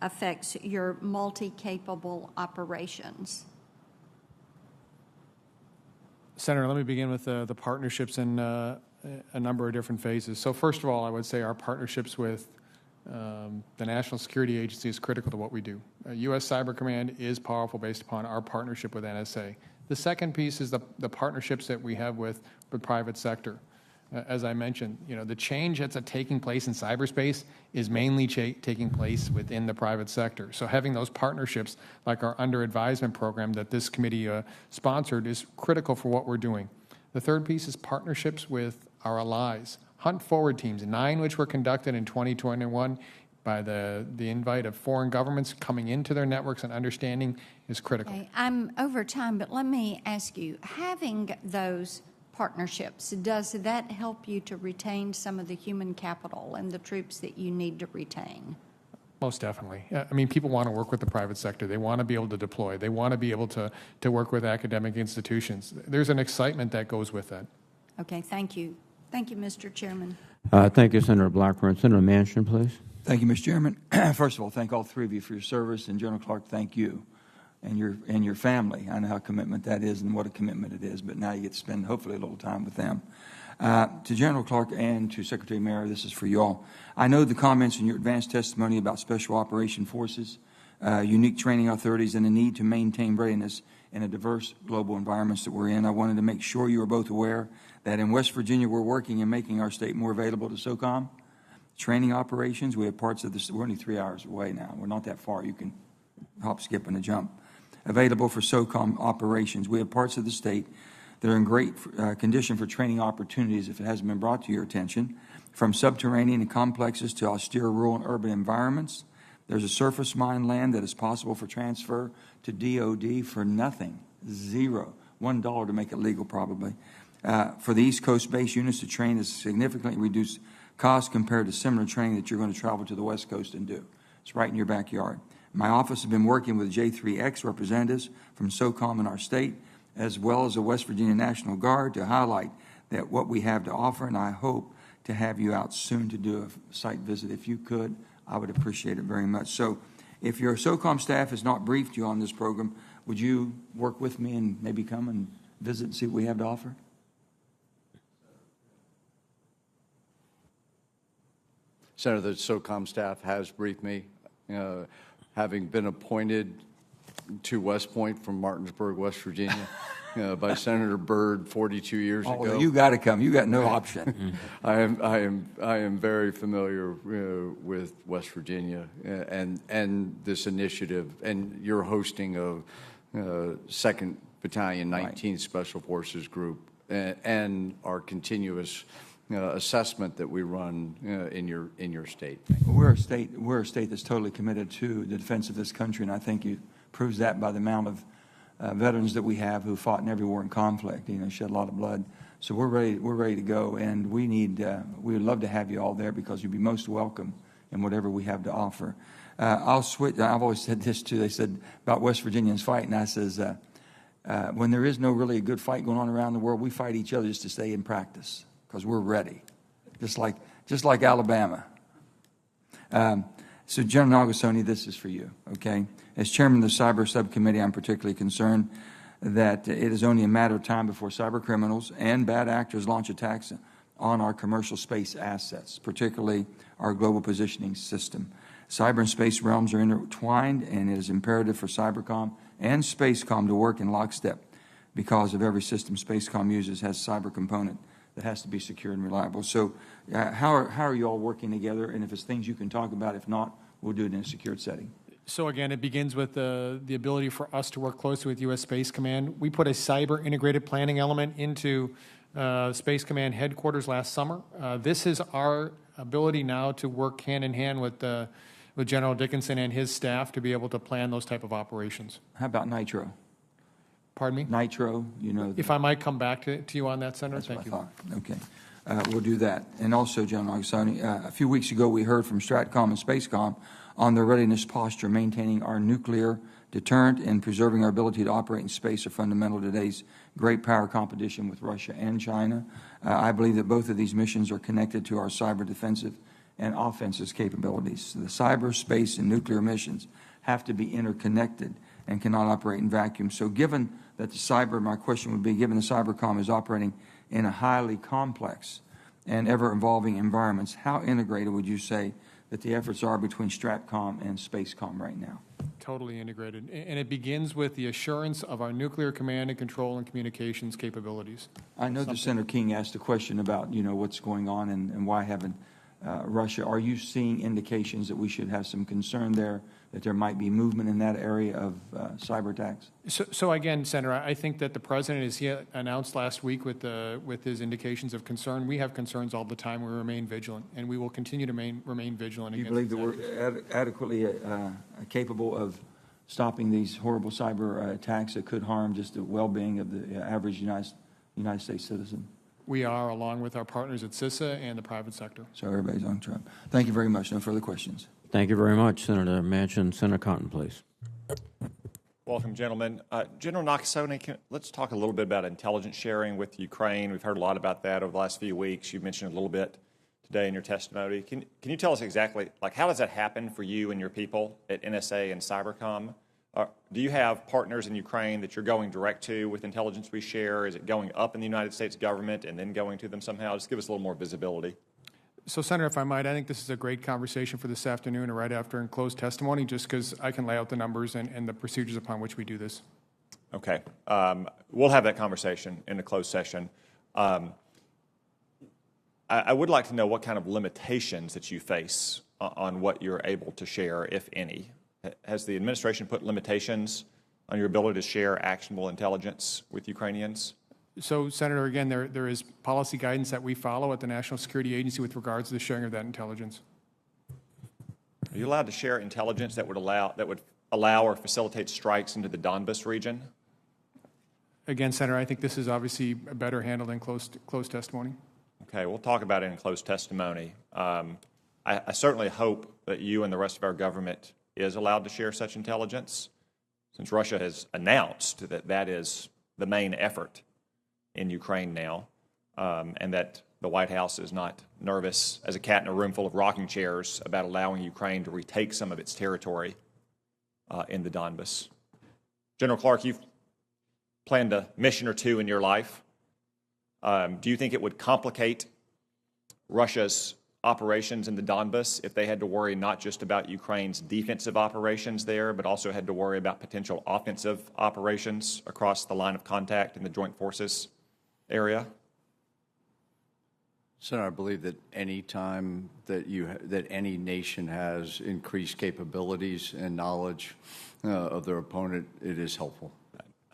affects your multi-capable operations. Senator, let me begin with the partnerships in a number of different phases. So first of all, I would say our partnerships with the National Security Agency is critical to what we do. U.S. Cyber Command is powerful based upon our partnership with NSA. The second piece is the partnerships that we have with the private sector. As I mentioned, the change that's taking place in cyberspace is mainly taking place within the private sector. So having those partnerships, like our under advisement program that this committee sponsored, is critical for what we're doing. The third piece is partnerships with our allies. Hunt forward teams, 9 which were conducted in 2021 by the invite of foreign governments coming into their networks and understanding is critical. Okay, I'm over time, but let me ask you, having those partnerships, does that help you to retain some of the human capital and the troops that you need to retain? Most definitely. I mean, people want to work with the private sector. They want to be able to deploy. They want to be able to work with academic institutions. There's an excitement that goes with that. Okay, thank you. Thank you, Mr. Chairman. Thank you, Senator Blackburn. Senator Manchin, please. Thank you, Mr. Chairman. First of all, thank all three of you for your service, and General Clark, thank you and your family. I know how commitment that is and what a commitment it is, but now you get to spend hopefully a little time with them. To General Clark and to Secretary Mayer, this is for you all. I know the comments in your advanced testimony about Special Operation Forces, unique training authorities, and the need to maintain readiness in a diverse global environments that we're in. I wanted to make sure you are both aware that in West Virginia we're working and making our state more available to SOCOM. Training operations, we have parts of this, we're only 3 hours away now. We're not that far. You can hop, skip, and a jump. Available for SOCOM operations. We have parts of the state that are in great condition for training opportunities if it hasn't been brought to your attention. From subterranean and complexes to austere rural and urban environments, there's a surface mine land that is possible for transfer to DoD for nothing, zero, $1 to make it legal probably. For the East Coast base units to train is significantly reduced cost compared to similar training that you're going to travel to the West Coast and do. It's right in your backyard. My office has been working with J3X representatives from SOCOM in our state, as well as the West Virginia National Guard, to highlight that what we have to offer, and I hope to have you out soon to do a site visit. If you could, I would appreciate it very much. So if your SOCOM staff has not briefed you on this program, would you work with me and maybe come and visit and see what we have to offer? Senator, the SOCOM staff has briefed me. Having been appointed to West Point from Martinsburg, West Virginia, by Senator Byrd 42 years ago. You got to come. You got no option. I am very familiar with West Virginia and this initiative and your hosting of 2nd Battalion, 19th Special Forces Group, and our continuous assessment that we run in your state. Well, we're a state that's totally committed to the defense of this country, and I think it proves that by the amount of veterans that we have who fought in every war and conflict, shed a lot of blood. So we're ready to go, and we would love to have you all there because you'd be most welcome in whatever we have to offer. I'll switch. I've always said this too. They said about West Virginians fighting. I says, when there is no really a good fight going on around the world, we fight each other just to stay in practice because we're ready, just like Alabama. So General Nakasone, this is for you, okay? As chairman of the Cyber Subcommittee, I'm particularly concerned that it is only a matter of time before cyber criminals and bad actors launch attacks on our commercial space assets, particularly our global positioning system. Cyber and space realms are intertwined, and it is imperative for Cybercom and Spacecom to work in lockstep, because of every system Spacecom uses has a cyber component that has to be secure and reliable. So how are you all working together? And if it's things you can talk about, if not, we'll do it in a secured setting. So again, it begins with the ability for us to work closely with U.S. Space Command. We put a cyber integrated planning element into Space Command headquarters last summer. This is our ability now to work hand in hand with General Dickinson and his staff to be able to plan those type of operations. How about Nitro? Pardon me? Nitro, you know. If I might come back to you on that, Senator. That's Thank you. what I thought. Okay. We'll do that. And also, General Nakasone, a few weeks ago we heard from Stratcom and Spacecom on their readiness posture. Maintaining our nuclear deterrent and preserving our ability to operate in space are fundamental to today's great power competition with Russia and China. I believe that both of these missions are connected to our cyber defensive and offensive capabilities. The cyber, space, and nuclear missions have to be interconnected and cannot operate in vacuum. So given that the cyber, my question would be, given the Cybercom is operating in a highly complex and ever-evolving environments, how integrated would you say that the efforts are between Stratcom and Spacecom right now? Totally integrated. And it begins with the assurance of our nuclear command and control and communications capabilities. I know that Senator King asked a question about, you know, what's going on and why haven't Russia. Are you seeing indications that we should have some concern there, that there might be movement in that area of cyber attacks? So again, Senator, I think that the President, as he announced last week with his indications of concern, we have concerns all the time. We remain vigilant, and we will continue to remain vigilant. Do you believe that we're adequately capable of stopping these horrible cyber attacks that could harm just the well-being of the average United States citizen? We are, along with our partners at CISA and the private sector. So everybody's on track. Thank you very much. No further questions. Thank you very much, Senator Manchin. Senator Cotton, please. Welcome, gentlemen. General Nakasone, let's talk a little bit about intelligence sharing with Ukraine. We've heard a lot about that over the last few weeks. You mentioned a little bit today in your testimony. Can you tell us exactly, like, how does that happen for you and your people at NSA and Cybercom? Do you have partners in Ukraine that you're going direct to with intelligence we share? Is it going up in the United States government and then going to them somehow? Just give us a little more visibility. So, Senator, if I might, I think this is a great conversation for this afternoon or right after in closed testimony, just because I can lay out the numbers and the procedures upon which we do this. Okay. We'll have that conversation in a closed session. I would like to know what kind of limitations that you face on what you're able to share, if any. Has the administration put limitations on your ability to share actionable intelligence with Ukrainians? So, Senator, again, there is policy guidance that we follow at the National Security Agency with regards to the sharing of that intelligence. Are you allowed to share intelligence that would allow or facilitate strikes into the Donbas region? Again, Senator, I think this is obviously better handled in closed testimony. Okay, we'll talk about it in closed testimony. I certainly hope that you and the rest of our government is allowed to share such intelligence, since Russia has announced that that is the main effort in Ukraine now, and that the White House is not nervous as a cat in a room full of rocking chairs about allowing Ukraine to retake some of its territory in the Donbas. General Clark, you've planned a mission or two in your life. Do you think it would complicate Russia's operations in the Donbas if they had to worry not just about Ukraine's defensive operations there, but also had to worry about potential offensive operations across the line of contact in the joint forces area? Senator, I believe that any time that that any nation has increased capabilities and knowledge of their opponent, it is helpful.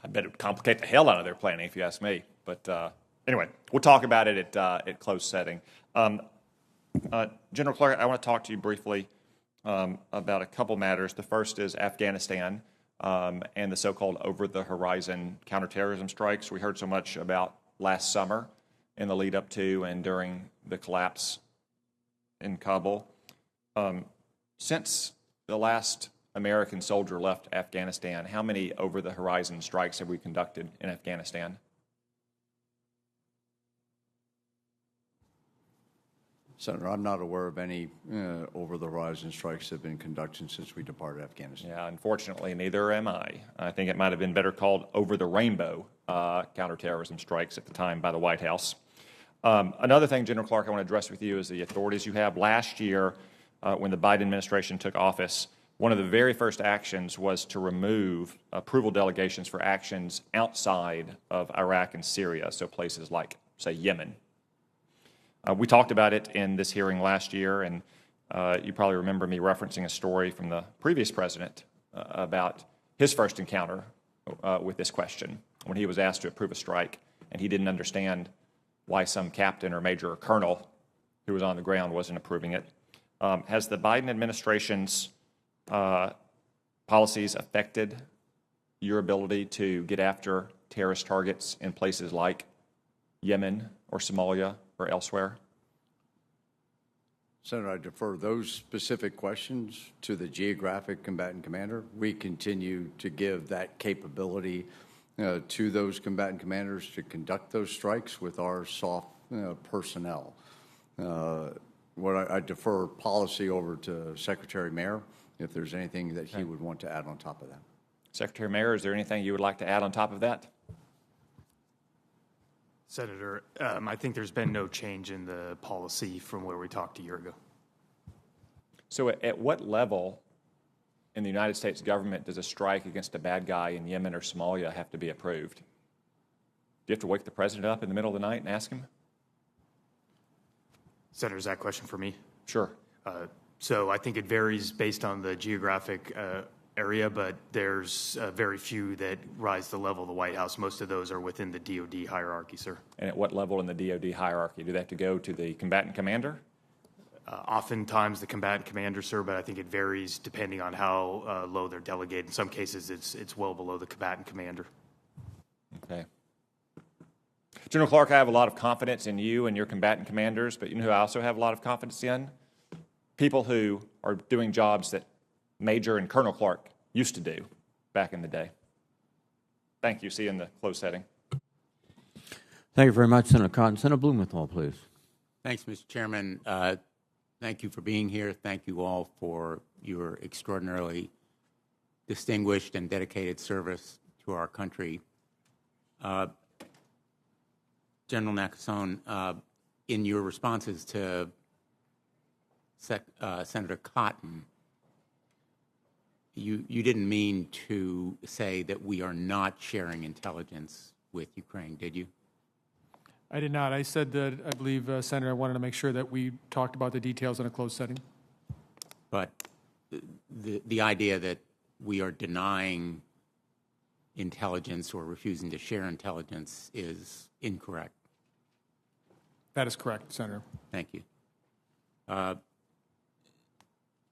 I bet it would complicate the hell out of their planning, if you ask me. But anyway, we'll talk about it at closed setting. General Clark, I want to talk to you briefly about a couple matters. The first is Afghanistan and the so-called over-the-horizon counterterrorism strikes we heard so much about last summer in the lead up to and during the collapse in Kabul. Since the last American soldier left Afghanistan, how many over-the-horizon strikes have we conducted in Afghanistan? Senator, I'm not aware of any over-the-horizon strikes that have been conducted since we departed Afghanistan. Yeah, unfortunately, neither am I. I think it might have been better called over-the-rainbow counterterrorism strikes at the time by the White House. Another thing, General Clark, I want to address with you is the authorities you have. Last year, when the Biden administration took office, one of the very first actions was to remove approval delegations for actions outside of Iraq and Syria, so places like, say, Yemen. We talked about it in this hearing last year, and you probably remember me referencing a story from the previous president about his first encounter with this question when he was asked to approve a strike, and he didn't understand why some captain or major or colonel who was on the ground wasn't approving it. Has the Biden administration's policies affected your ability to get after terrorist targets in places like Yemen or Somalia or elsewhere? Senator, I defer those specific questions to the geographic combatant commander. We continue to give that capability to those combatant commanders to conduct those strikes with our soft personnel. I defer policy over to Secretary Mayer if there's anything that he would want to add on top of that. Secretary Mayer, is there anything you would like to add on top of that? Senator, I think there's been no change in the policy from where we talked a year ago. So at what level in the United States government does a strike against a bad guy in Yemen or Somalia have to be approved? Do you have to wake the president up in the middle of the night and ask him? Senator, is that question for me? Sure. So I think it varies based on the geographic area, but there's very few that rise to the level of the White House. Most of those are within the DoD hierarchy, sir. And at what level in the DoD hierarchy? Do they have to go to the combatant commander? Oftentimes the combatant commander, sir, but I think it varies depending on how low they're delegated. In some cases, it's well below the combatant commander. Okay. General Clark, I have a lot of confidence in you and your combatant commanders, but you know who I also have a lot of confidence in? People who are doing jobs that Major and Colonel Clark used to do back in the day. Thank you. See you in the closed setting. Thank you very much, Senator Cotton. Senator Blumenthal, please. Thanks, Mr. Chairman. Thank you for being here. Thank you all for your extraordinarily distinguished and dedicated service to our country. General Nakasone, in your responses to Senator Cotton, you didn't mean to say that we are not sharing intelligence with Ukraine, did you? I did not. I said that, I believe, Senator, I wanted to make sure that we talked about the details in a closed setting. But the idea that we are denying intelligence or refusing to share intelligence is incorrect. That is correct, Senator. Thank you.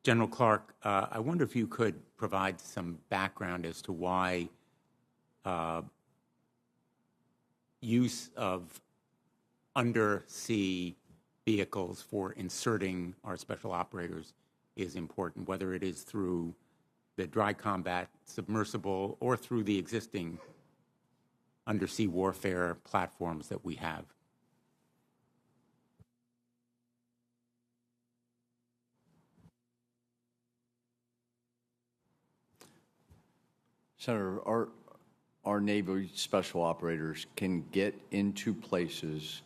General Clark, I wonder if you could provide some background as to why use of undersea vehicles for inserting our special operators is important, whether it is through the dry combat submersible or through the existing undersea warfare platforms that we have. Senator, our Navy special operators can get into places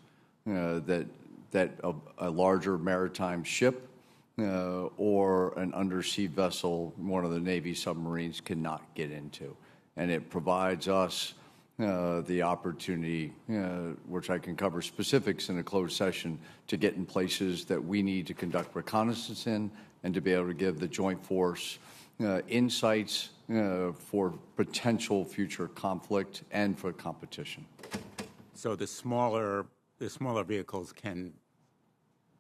that a larger maritime ship or an undersea vessel, one of the Navy submarines, cannot get into. And it provides us the opportunity, which I can cover specifics in a closed session, to get in places that we need to conduct reconnaissance in and to be able to give the joint force insights for potential future conflict and for competition. So the smaller vehicles can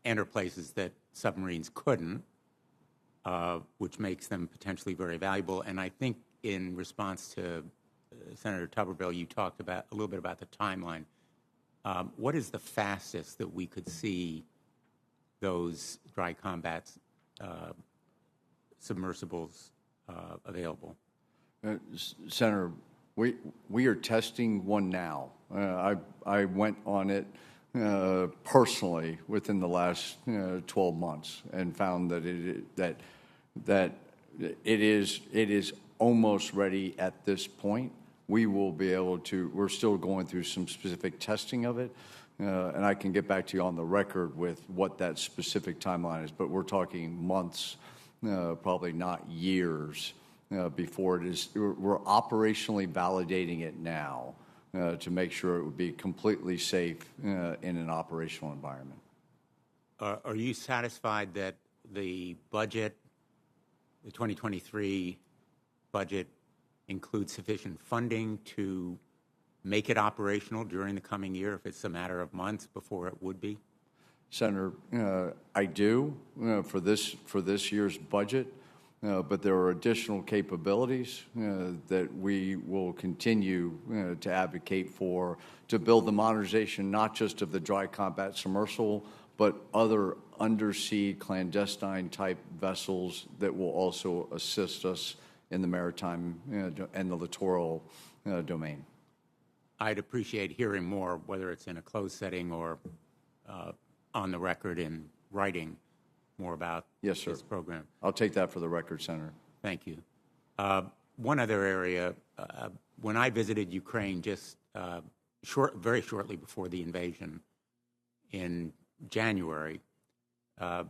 enter places that submarines couldn't, which makes them potentially very valuable. And I think in response to Senator Tuberville, you talked about a little bit about the timeline. What is the fastest that we could see those dry combat submersibles available? Senator, we are testing one now. I went on it personally within the last 12 months and found that it is almost ready at this point. We will be able to, we're still going through some specific testing of it, and I can get back to you on the record with what that specific timeline is, but we're talking months, probably not years, before it is. We're operationally validating it now to make sure it would be completely safe in an operational environment. Are you satisfied that the budget, the 2023 budget, includes sufficient funding to make it operational during the coming year, if it's a matter of months before it would be? Senator, I do for this year's budget, but there are additional capabilities that we will continue to advocate for to build the modernization not just of the dry combat submersible, but other undersea clandestine type vessels that will also assist us in the maritime and the littoral domain. I'd appreciate hearing more, whether it's in a closed setting or on the record in writing, more about yes, sir. This program. I'll take that for the record, Senator. Thank you. One other area, when I visited Ukraine just very shortly before the invasion in January, and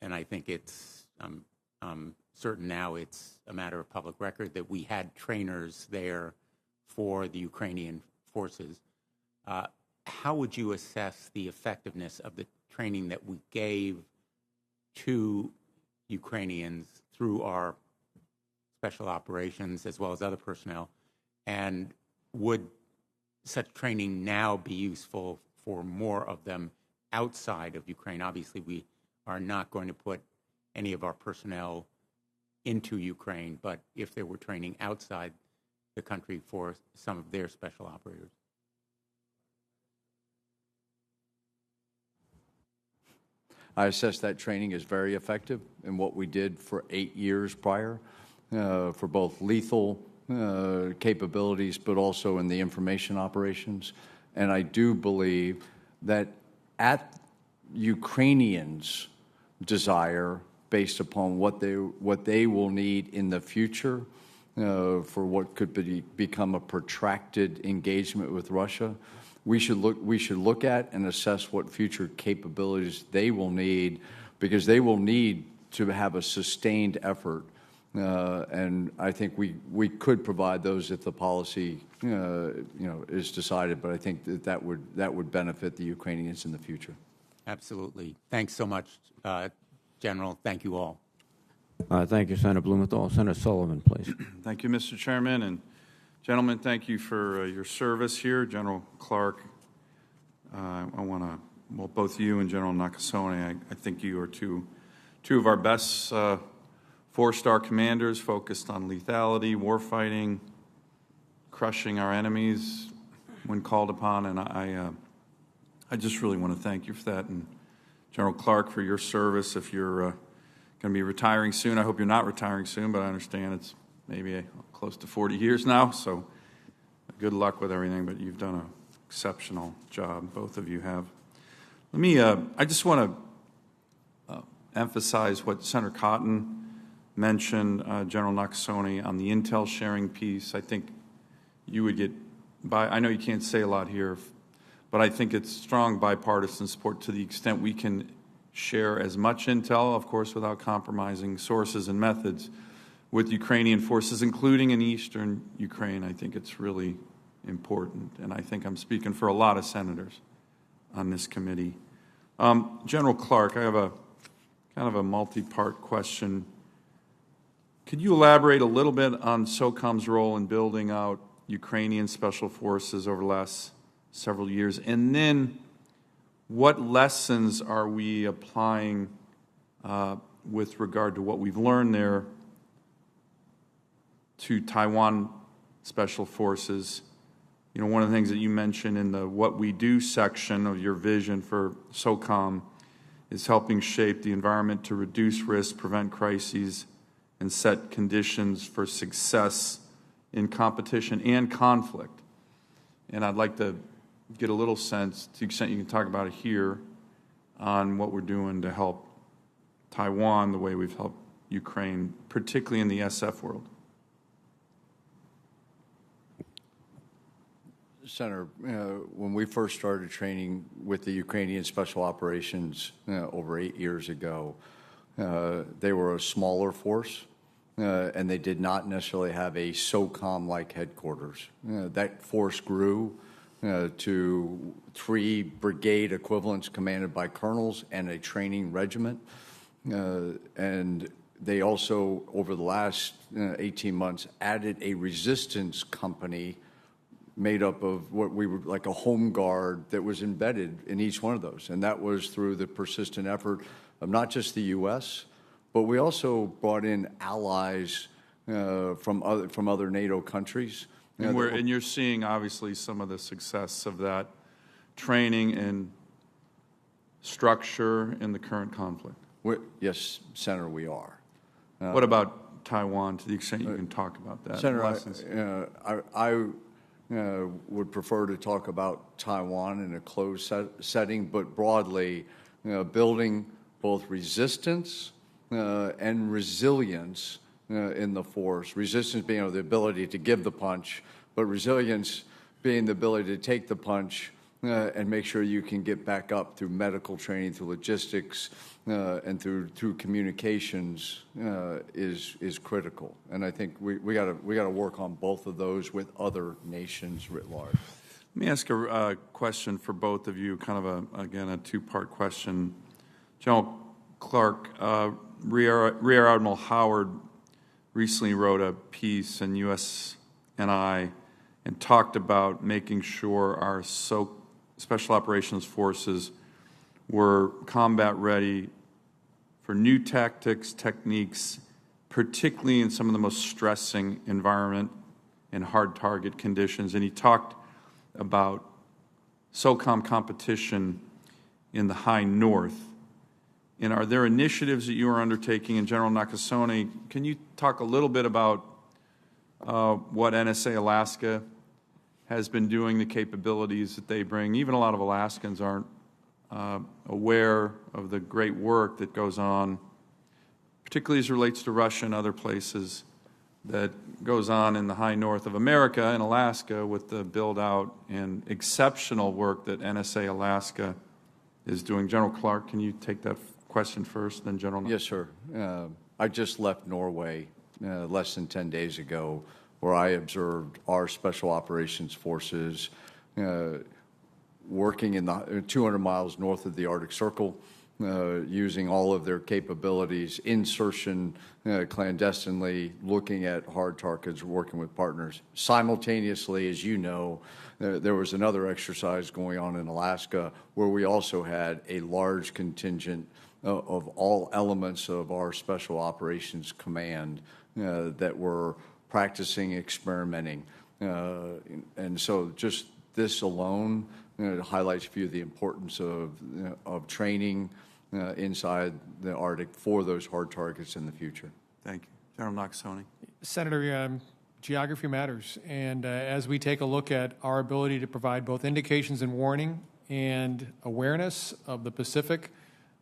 I think I'm certain now it's a matter of public record that we had trainers there for the Ukrainian forces. How would you assess the effectiveness of the training that we gave to Ukrainians through our special operations as well as other personnel? And would such training now be useful for more of them outside of Ukraine? Obviously, we are not going to put any of our personnel into Ukraine, but if there were training outside the country for some of their special operators. I assess that training is very effective in what we did for 8 years prior, for both lethal capabilities, but also in the information operations. And I do believe that at Ukrainians' desire, based upon what they will need in the future for what could become a protracted engagement with Russia, we should look at and assess what future capabilities they will need, because they will need to have a sustained effort. And I think we could provide those if the policy is decided. But I think that would benefit the Ukrainians in the future. Absolutely. Thanks so much, General. Thank you all. Thank you, Senator Blumenthal. Senator Sullivan, please. Thank you, Mr. Chairman. And gentlemen, thank you for your service here. General Clark, I want to, well, both you and General Nakasone, I think you are two of our best four-star commanders focused on lethality, warfighting, crushing our enemies when called upon. And I just really want to thank you for that. And General Clark, for your service. If you're going to be retiring soon, I hope you're not retiring soon, but I understand it's maybe close to 40 years now, so good luck with everything, but you've done an exceptional job, both of you have. I just want to emphasize what Senator Cotton mentioned, General Nakasone, on the intel sharing piece. I think you would get I know you can't say a lot here, but I think it's strong bipartisan support to the extent we can share as much intel, of course, without compromising sources and methods, with Ukrainian forces, including in eastern Ukraine. I think it's really important, and I think I'm speaking for a lot of senators on this committee. General Clark, I have a kind of a multi-part question. Could you elaborate a little bit on SOCOM's role in building out Ukrainian special forces over the last several years? And then what lessons are we applying with regard to what we've learned there to Taiwan special forces? You know, one of the things that you mentioned in the What We Do section of your vision for SOCOM is helping shape the environment to reduce risk, prevent crises, and set conditions for success in competition and conflict. And I'd like to get a little sense, to the extent you can talk about it here, on what we're doing to help Taiwan the way we've helped Ukraine, particularly in the SF world. Senator, when we first started training with the Ukrainian Special Operations over 8 years ago, they were a smaller force, and they did not necessarily have a SOCOM-like headquarters. That force grew to 3 brigade equivalents commanded by colonels and a training regiment. And they also, over the last 18 months, added a resistance company made up of what we would like a home guard that was embedded in each one of those. And that was through the persistent effort of not just the U.S., but we also brought in allies from other NATO countries. And you're seeing, obviously, some of the success of that training and structure in the current conflict. Yes, Senator, we are. What about Taiwan, to the extent you can talk about that? Senator, I would prefer to talk about Taiwan in a closed setting, but broadly, building both resistance and resilience in the force. Resistance being the ability to give the punch, but resilience being the ability to take the punch and make sure you can get back up through medical training, through logistics, and through communications is critical. And I think we got to work on both of those with other nations writ large. Let me ask a question for both of you, kind of again a two-part question. General Clark, Rear Admiral Howard recently wrote a piece in USNI and talked about making sure our Special Operations Forces were combat ready for new tactics, techniques, particularly in some of the most stressing environment and hard target conditions. And he talked about SOCOM competition in the high north. And are there initiatives that you are undertaking? And General Nakasone, can you talk a little bit about what NSA Alaska has been doing, the capabilities that they bring? Even a lot of Alaskans aren't aware of the great work that goes on, particularly as it relates to Russia and other places, that goes on in the high north of America and Alaska with the build-out and exceptional work that NSA Alaska is doing. General Clark, can you take that question first, then General? Yes, sir. I just left Norway less than 10 days ago, where I observed our Special Operations Forces working in the 200 miles north of the Arctic Circle, using all of their capabilities, insertion clandestinely, looking at hard targets, working with partners. Simultaneously, as you know, there was another exercise going on in Alaska where we also had a large contingent of all elements of our Special Operations Command that were practicing, experimenting. And so just this alone highlights for you the importance of training inside the Arctic for those hard targets in the future. Thank you. General Nakasone. Senator, geography matters. And as we take a look at our ability to provide both indications and warning and awareness of the Pacific,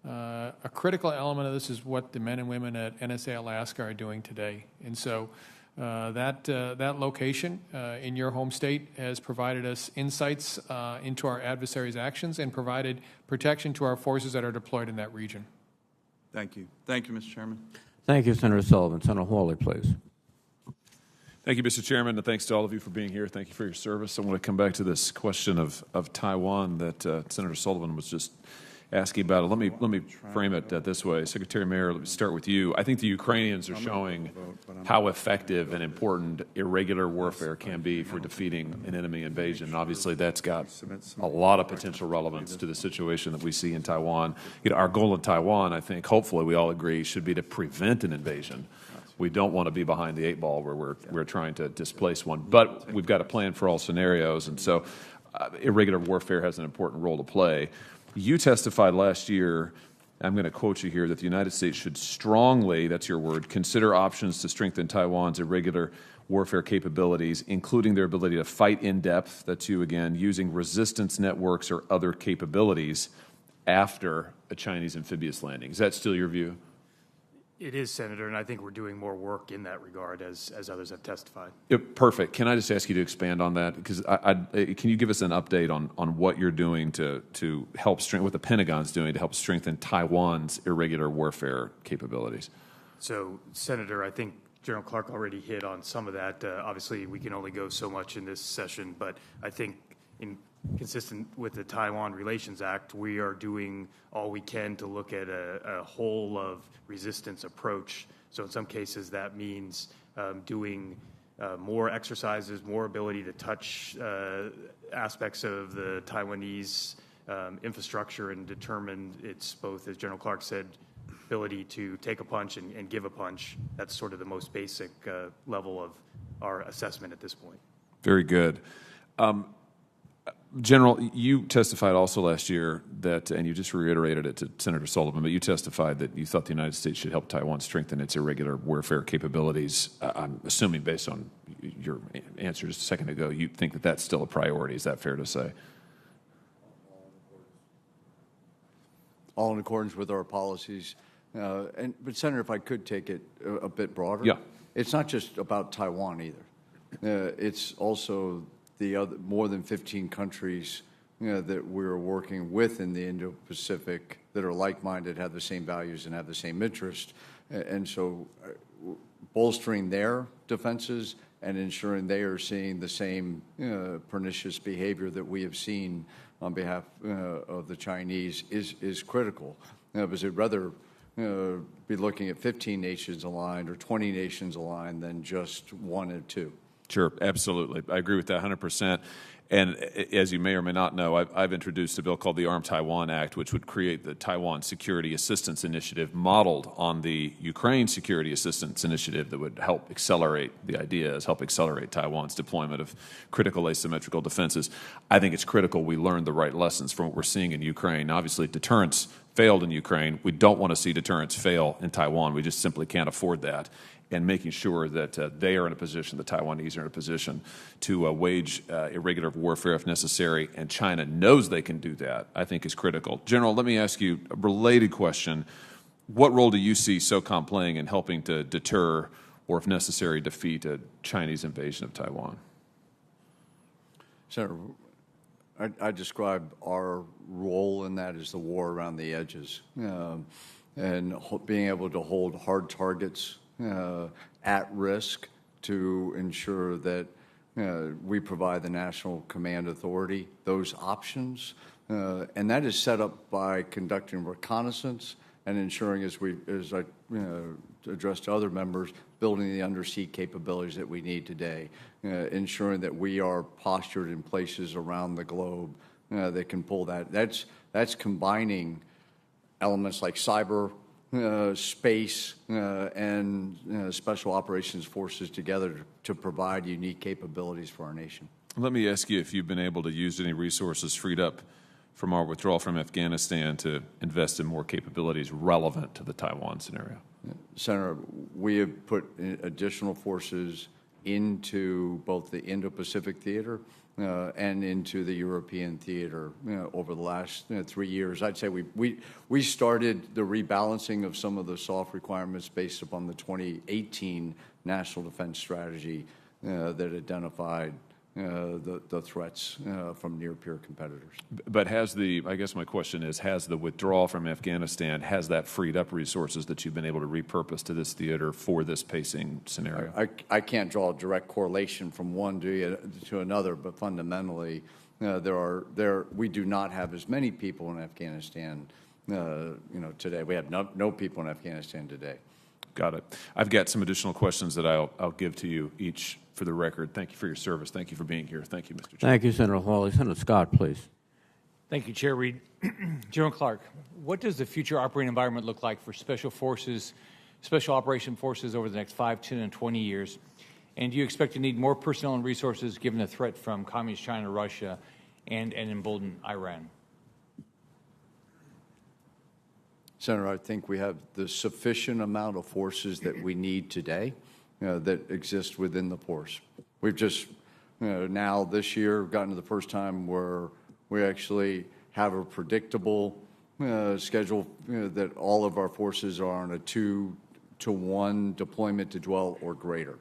a critical element of this is what the men and women at NSA Alaska are doing today. And so that location in your home state has provided us insights into our adversaries' actions and provided protection to our forces that are deployed in that region. Thank you. Thank you, Mr. Chairman. Thank you, Senator Sullivan. Senator Hawley, please. Thank you, Mr. Chairman, and thanks to all of you for being here. Thank you for your service. I want to come back to this question of Taiwan that Senator Sullivan was just asking about. Let me frame it this way. Secretary Mayor, let me start with you. I think the Ukrainians are showing how effective and important irregular warfare can be for defeating an enemy invasion. And obviously, that's got a lot of potential relevance to the situation that we see in Taiwan. Our goal in Taiwan, I think, hopefully we all agree, should be to prevent an invasion. We don't want to be behind the 8 ball where we're trying to displace one. But we've got a plan for all scenarios, and so irregular warfare has an important role to play. You testified last year, I'm going to quote you here, that the United States should strongly, that's your word, consider options to strengthen Taiwan's irregular warfare capabilities, including their ability to fight in depth, that's you again, using resistance networks or other capabilities after a Chinese amphibious landing. Is that still your view? It is, Senator, and I think we're doing more work in that regard as others have testified. Perfect. Can I just ask you to expand on that? Because can you give us an update on what you're doing to help strengthen, what the Pentagon's doing to help strengthen Taiwan's irregular warfare capabilities? So, Senator, I think General Clark already hit on some of that. Obviously, we can only go so much in this session, but I think consistent with the Taiwan Relations Act, we are doing all we can to look at a whole of resistance approach. So in some cases, that means doing more exercises, more ability to touch aspects of the Taiwanese infrastructure and determine its both, as General Clark said, ability to take a punch and give a punch. That's sort of the most basic level of our assessment at this point. Very good. General, you testified also last year that, and you just reiterated it to Senator Sullivan, but you testified that you thought the United States should help Taiwan strengthen its irregular warfare capabilities. I'm assuming based on your answer just a second ago, you think that that's still a priority. Is that fair to say? All in accordance with our policies. But Senator, if I could take it a bit broader. Yeah. It's not just about Taiwan either. It's also the other more than 15 countries that we're working with in the Indo-Pacific that are like-minded, have the same values, and have the same interest. And so bolstering their defenses and ensuring they are seeing the same pernicious behavior that we have seen on behalf of the Chinese is critical. Because I'd rather be looking at 15 nations aligned or 20 nations aligned than just one or two. Sure, absolutely. I agree with that 100%. And as you may or may not know, I've introduced a bill called the Armed Taiwan Act, which would create the Taiwan Security Assistance Initiative modeled on the Ukraine Security Assistance Initiative that would help accelerate Taiwan's deployment of critical asymmetrical defenses. I think it's critical we learn the right lessons from what we're seeing in Ukraine. Obviously, deterrence failed in Ukraine. We don't want to see deterrence fail in Taiwan. We just simply can't afford that. And making sure that they are in a position, the Taiwanese are in a position to wage irregular warfare if necessary, and China knows they can do that, I think is critical. General, let me ask you a related question. What role do you see SOCOM playing in helping to deter or, if necessary, defeat a Chinese invasion of Taiwan? Senator, I describe our role in that as the war around the edges, and being able to hold hard targets at risk to ensure that we provide the National Command Authority those options. And that is set up by conducting reconnaissance and ensuring, as I addressed to other members, building the undersea capabilities that we need today, ensuring that we are postured in places around the globe that can pull that. That's combining elements like cyber, space, and special operations forces together to provide unique capabilities for our nation. Let me ask you if you've been able to use any resources freed up from our withdrawal from Afghanistan to invest in more capabilities relevant to the Taiwan scenario. Senator, we have put additional forces into both the Indo-Pacific theater and into the European theater over the last 3 years. I'd say we started the rebalancing of some of the soft requirements based upon the 2018 National Defense Strategy that identified the threats from near-peer competitors. But I guess my question is, has the withdrawal from Afghanistan, has that freed up resources that you've been able to repurpose to this theater for this pacing scenario? I can't draw a direct correlation from one to another, but fundamentally, we do not have as many people in Afghanistan today. We have no people in Afghanistan today. Got it. I've got some additional questions that I'll give to you each for the record. Thank you for your service. Thank you for being here. Thank you, Mr. Chairman. Thank you, Senator Hawley. Senator Scott, please. Thank you, Chair Reed. General Clark, what does the future operating environment look like for special operation forces over the next 5, 10, and 20 years? And do you expect to need more personnel and resources given the threat from Communist China, Russia, and an emboldened Iran? Senator, I think we have the sufficient amount of forces that we need today. that exist within the force. We've just now this year gotten to the first time where we actually have a predictable schedule that all of our forces are on a 2-to-1 deployment to dwell or greater.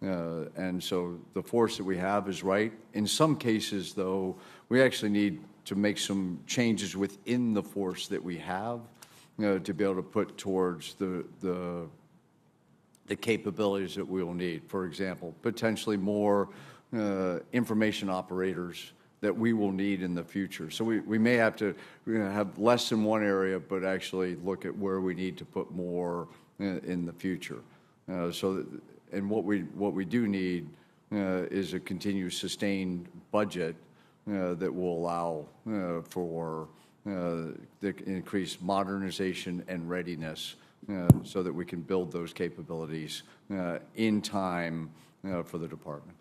And so the force that we have is right. In some cases, though, we actually need to make some changes within the force that we have to be able to put towards the capabilities that we will need. For example, potentially more information operators that we will need in the future. So we may have to have less in one area, but actually look at where we need to put more in the future. And what we do need is a continued sustained budget that will allow for the increased modernization and readiness so that we can build those capabilities in time for the department.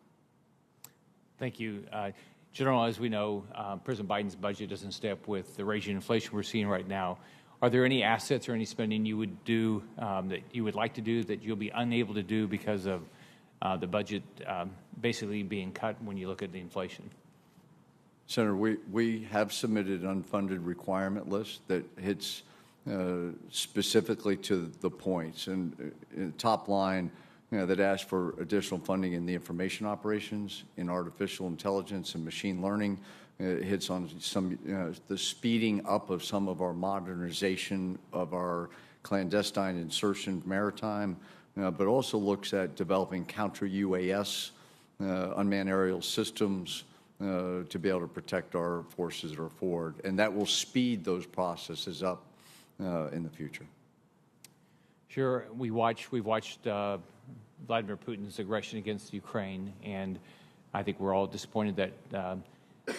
Thank you. General, as we know, President Biden's budget doesn't stay up with the raging inflation we're seeing right now. Are there any assets or any spending you would do that you would like to do that you'll be unable to do because of the budget basically being cut when you look at the inflation? Senator, we have submitted an unfunded requirement list that hits specifically to the points. And top line, that asks for additional funding in the information operations, in artificial intelligence and machine learning. It hits on some the speeding up of some of our modernization of our clandestine insertion maritime, but also looks at developing counter-UAS, unmanned aerial systems, to be able to protect our forces that are forward. And that will speed those processes up in the future. Sure. We've watched Vladimir Putin's aggression against Ukraine, and I think we're all disappointed that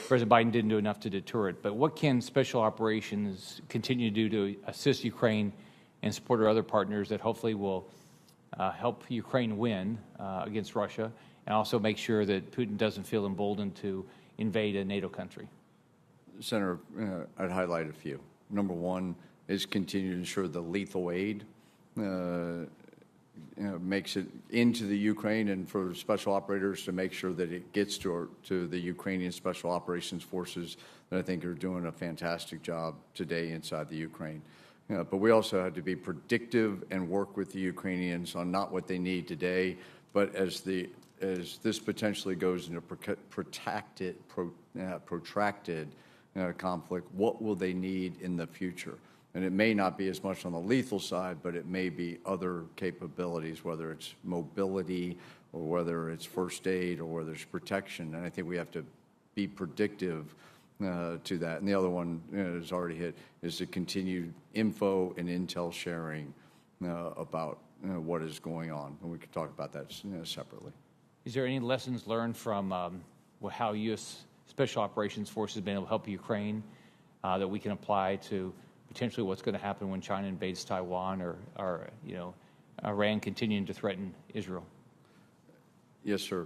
President Biden didn't do enough to deter it. But what can special operations continue to do to assist Ukraine and support our other partners that hopefully will help Ukraine win against Russia, and also make sure that Putin doesn't feel emboldened to invade a NATO country? Senator, I'd highlight a few. Number one is continue to ensure the lethal aid makes it into the Ukraine, and for special operators to make sure that it gets to the Ukrainian Special Operations Forces that I think are doing a fantastic job today inside the Ukraine. But we also have to be predictive and work with the Ukrainians on not what they need today, but as this potentially goes into protracted conflict, what will they need in the future? And it may not be as much on the lethal side, but it may be other capabilities, whether it's mobility or whether it's first aid or whether it's protection. And I think we have to be predictive to that. And the other one is already hit, is the continued info and intel sharing about what is going on. And we can talk about that separately. Is there any lessons learned from how U.S. Special Operations Forces have been able to help Ukraine that we can apply to potentially what's going to happen when China invades Taiwan or Iran continuing to threaten Israel? Yes, sir.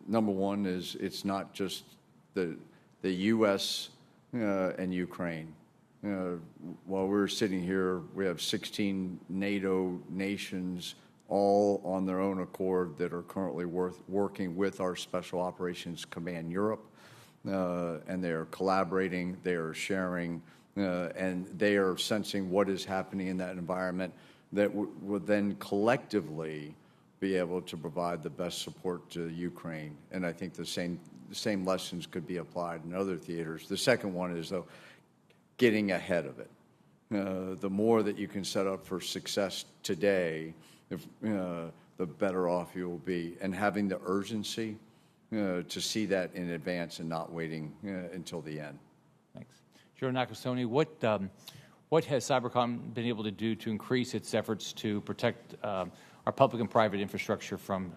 Number one is it's not just the U.S. And Ukraine. While we're sitting here, we have 16 NATO nations all on their own accord that are currently working with our Special Operations Command Europe, and they are collaborating, they are sharing, and they are sensing what is happening in that environment that would then collectively be able to provide the best support to Ukraine. And I think the same lessons could be applied in other theaters. The second one is, though, getting ahead of it. The more that you can set up for success today, the better off you will be. And having the urgency to see that in advance and not waiting until the end. Thanks. General Nakasone, what has Cybercom been able to do to increase its efforts to protect our public and private infrastructure from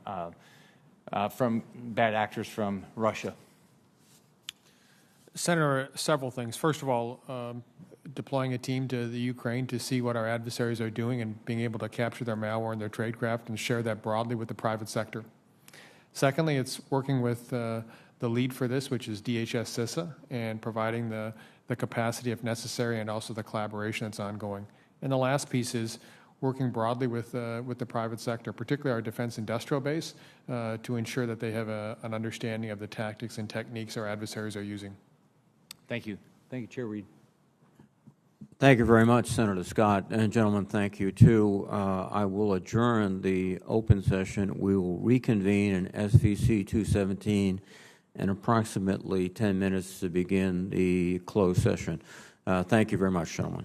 bad actors from Russia? Senator, several things. First of all, deploying a team to the Ukraine to see what our adversaries are doing and being able to capture their malware and their tradecraft and share that broadly with the private sector. Secondly, it's working with the lead for this, which is DHS CISA, and providing the capacity if necessary and also the collaboration that's ongoing. And the last piece is working broadly with the private sector, particularly our defense industrial base, to ensure that they have an understanding of the tactics and techniques our adversaries are using. Thank you. Thank you, Chair Reed. Thank you very much, Senator Scott. And gentlemen, thank you too. I will adjourn the open session. We will reconvene in SVC 217 in approximately 10 minutes to begin the closed session. Thank you very much, gentlemen.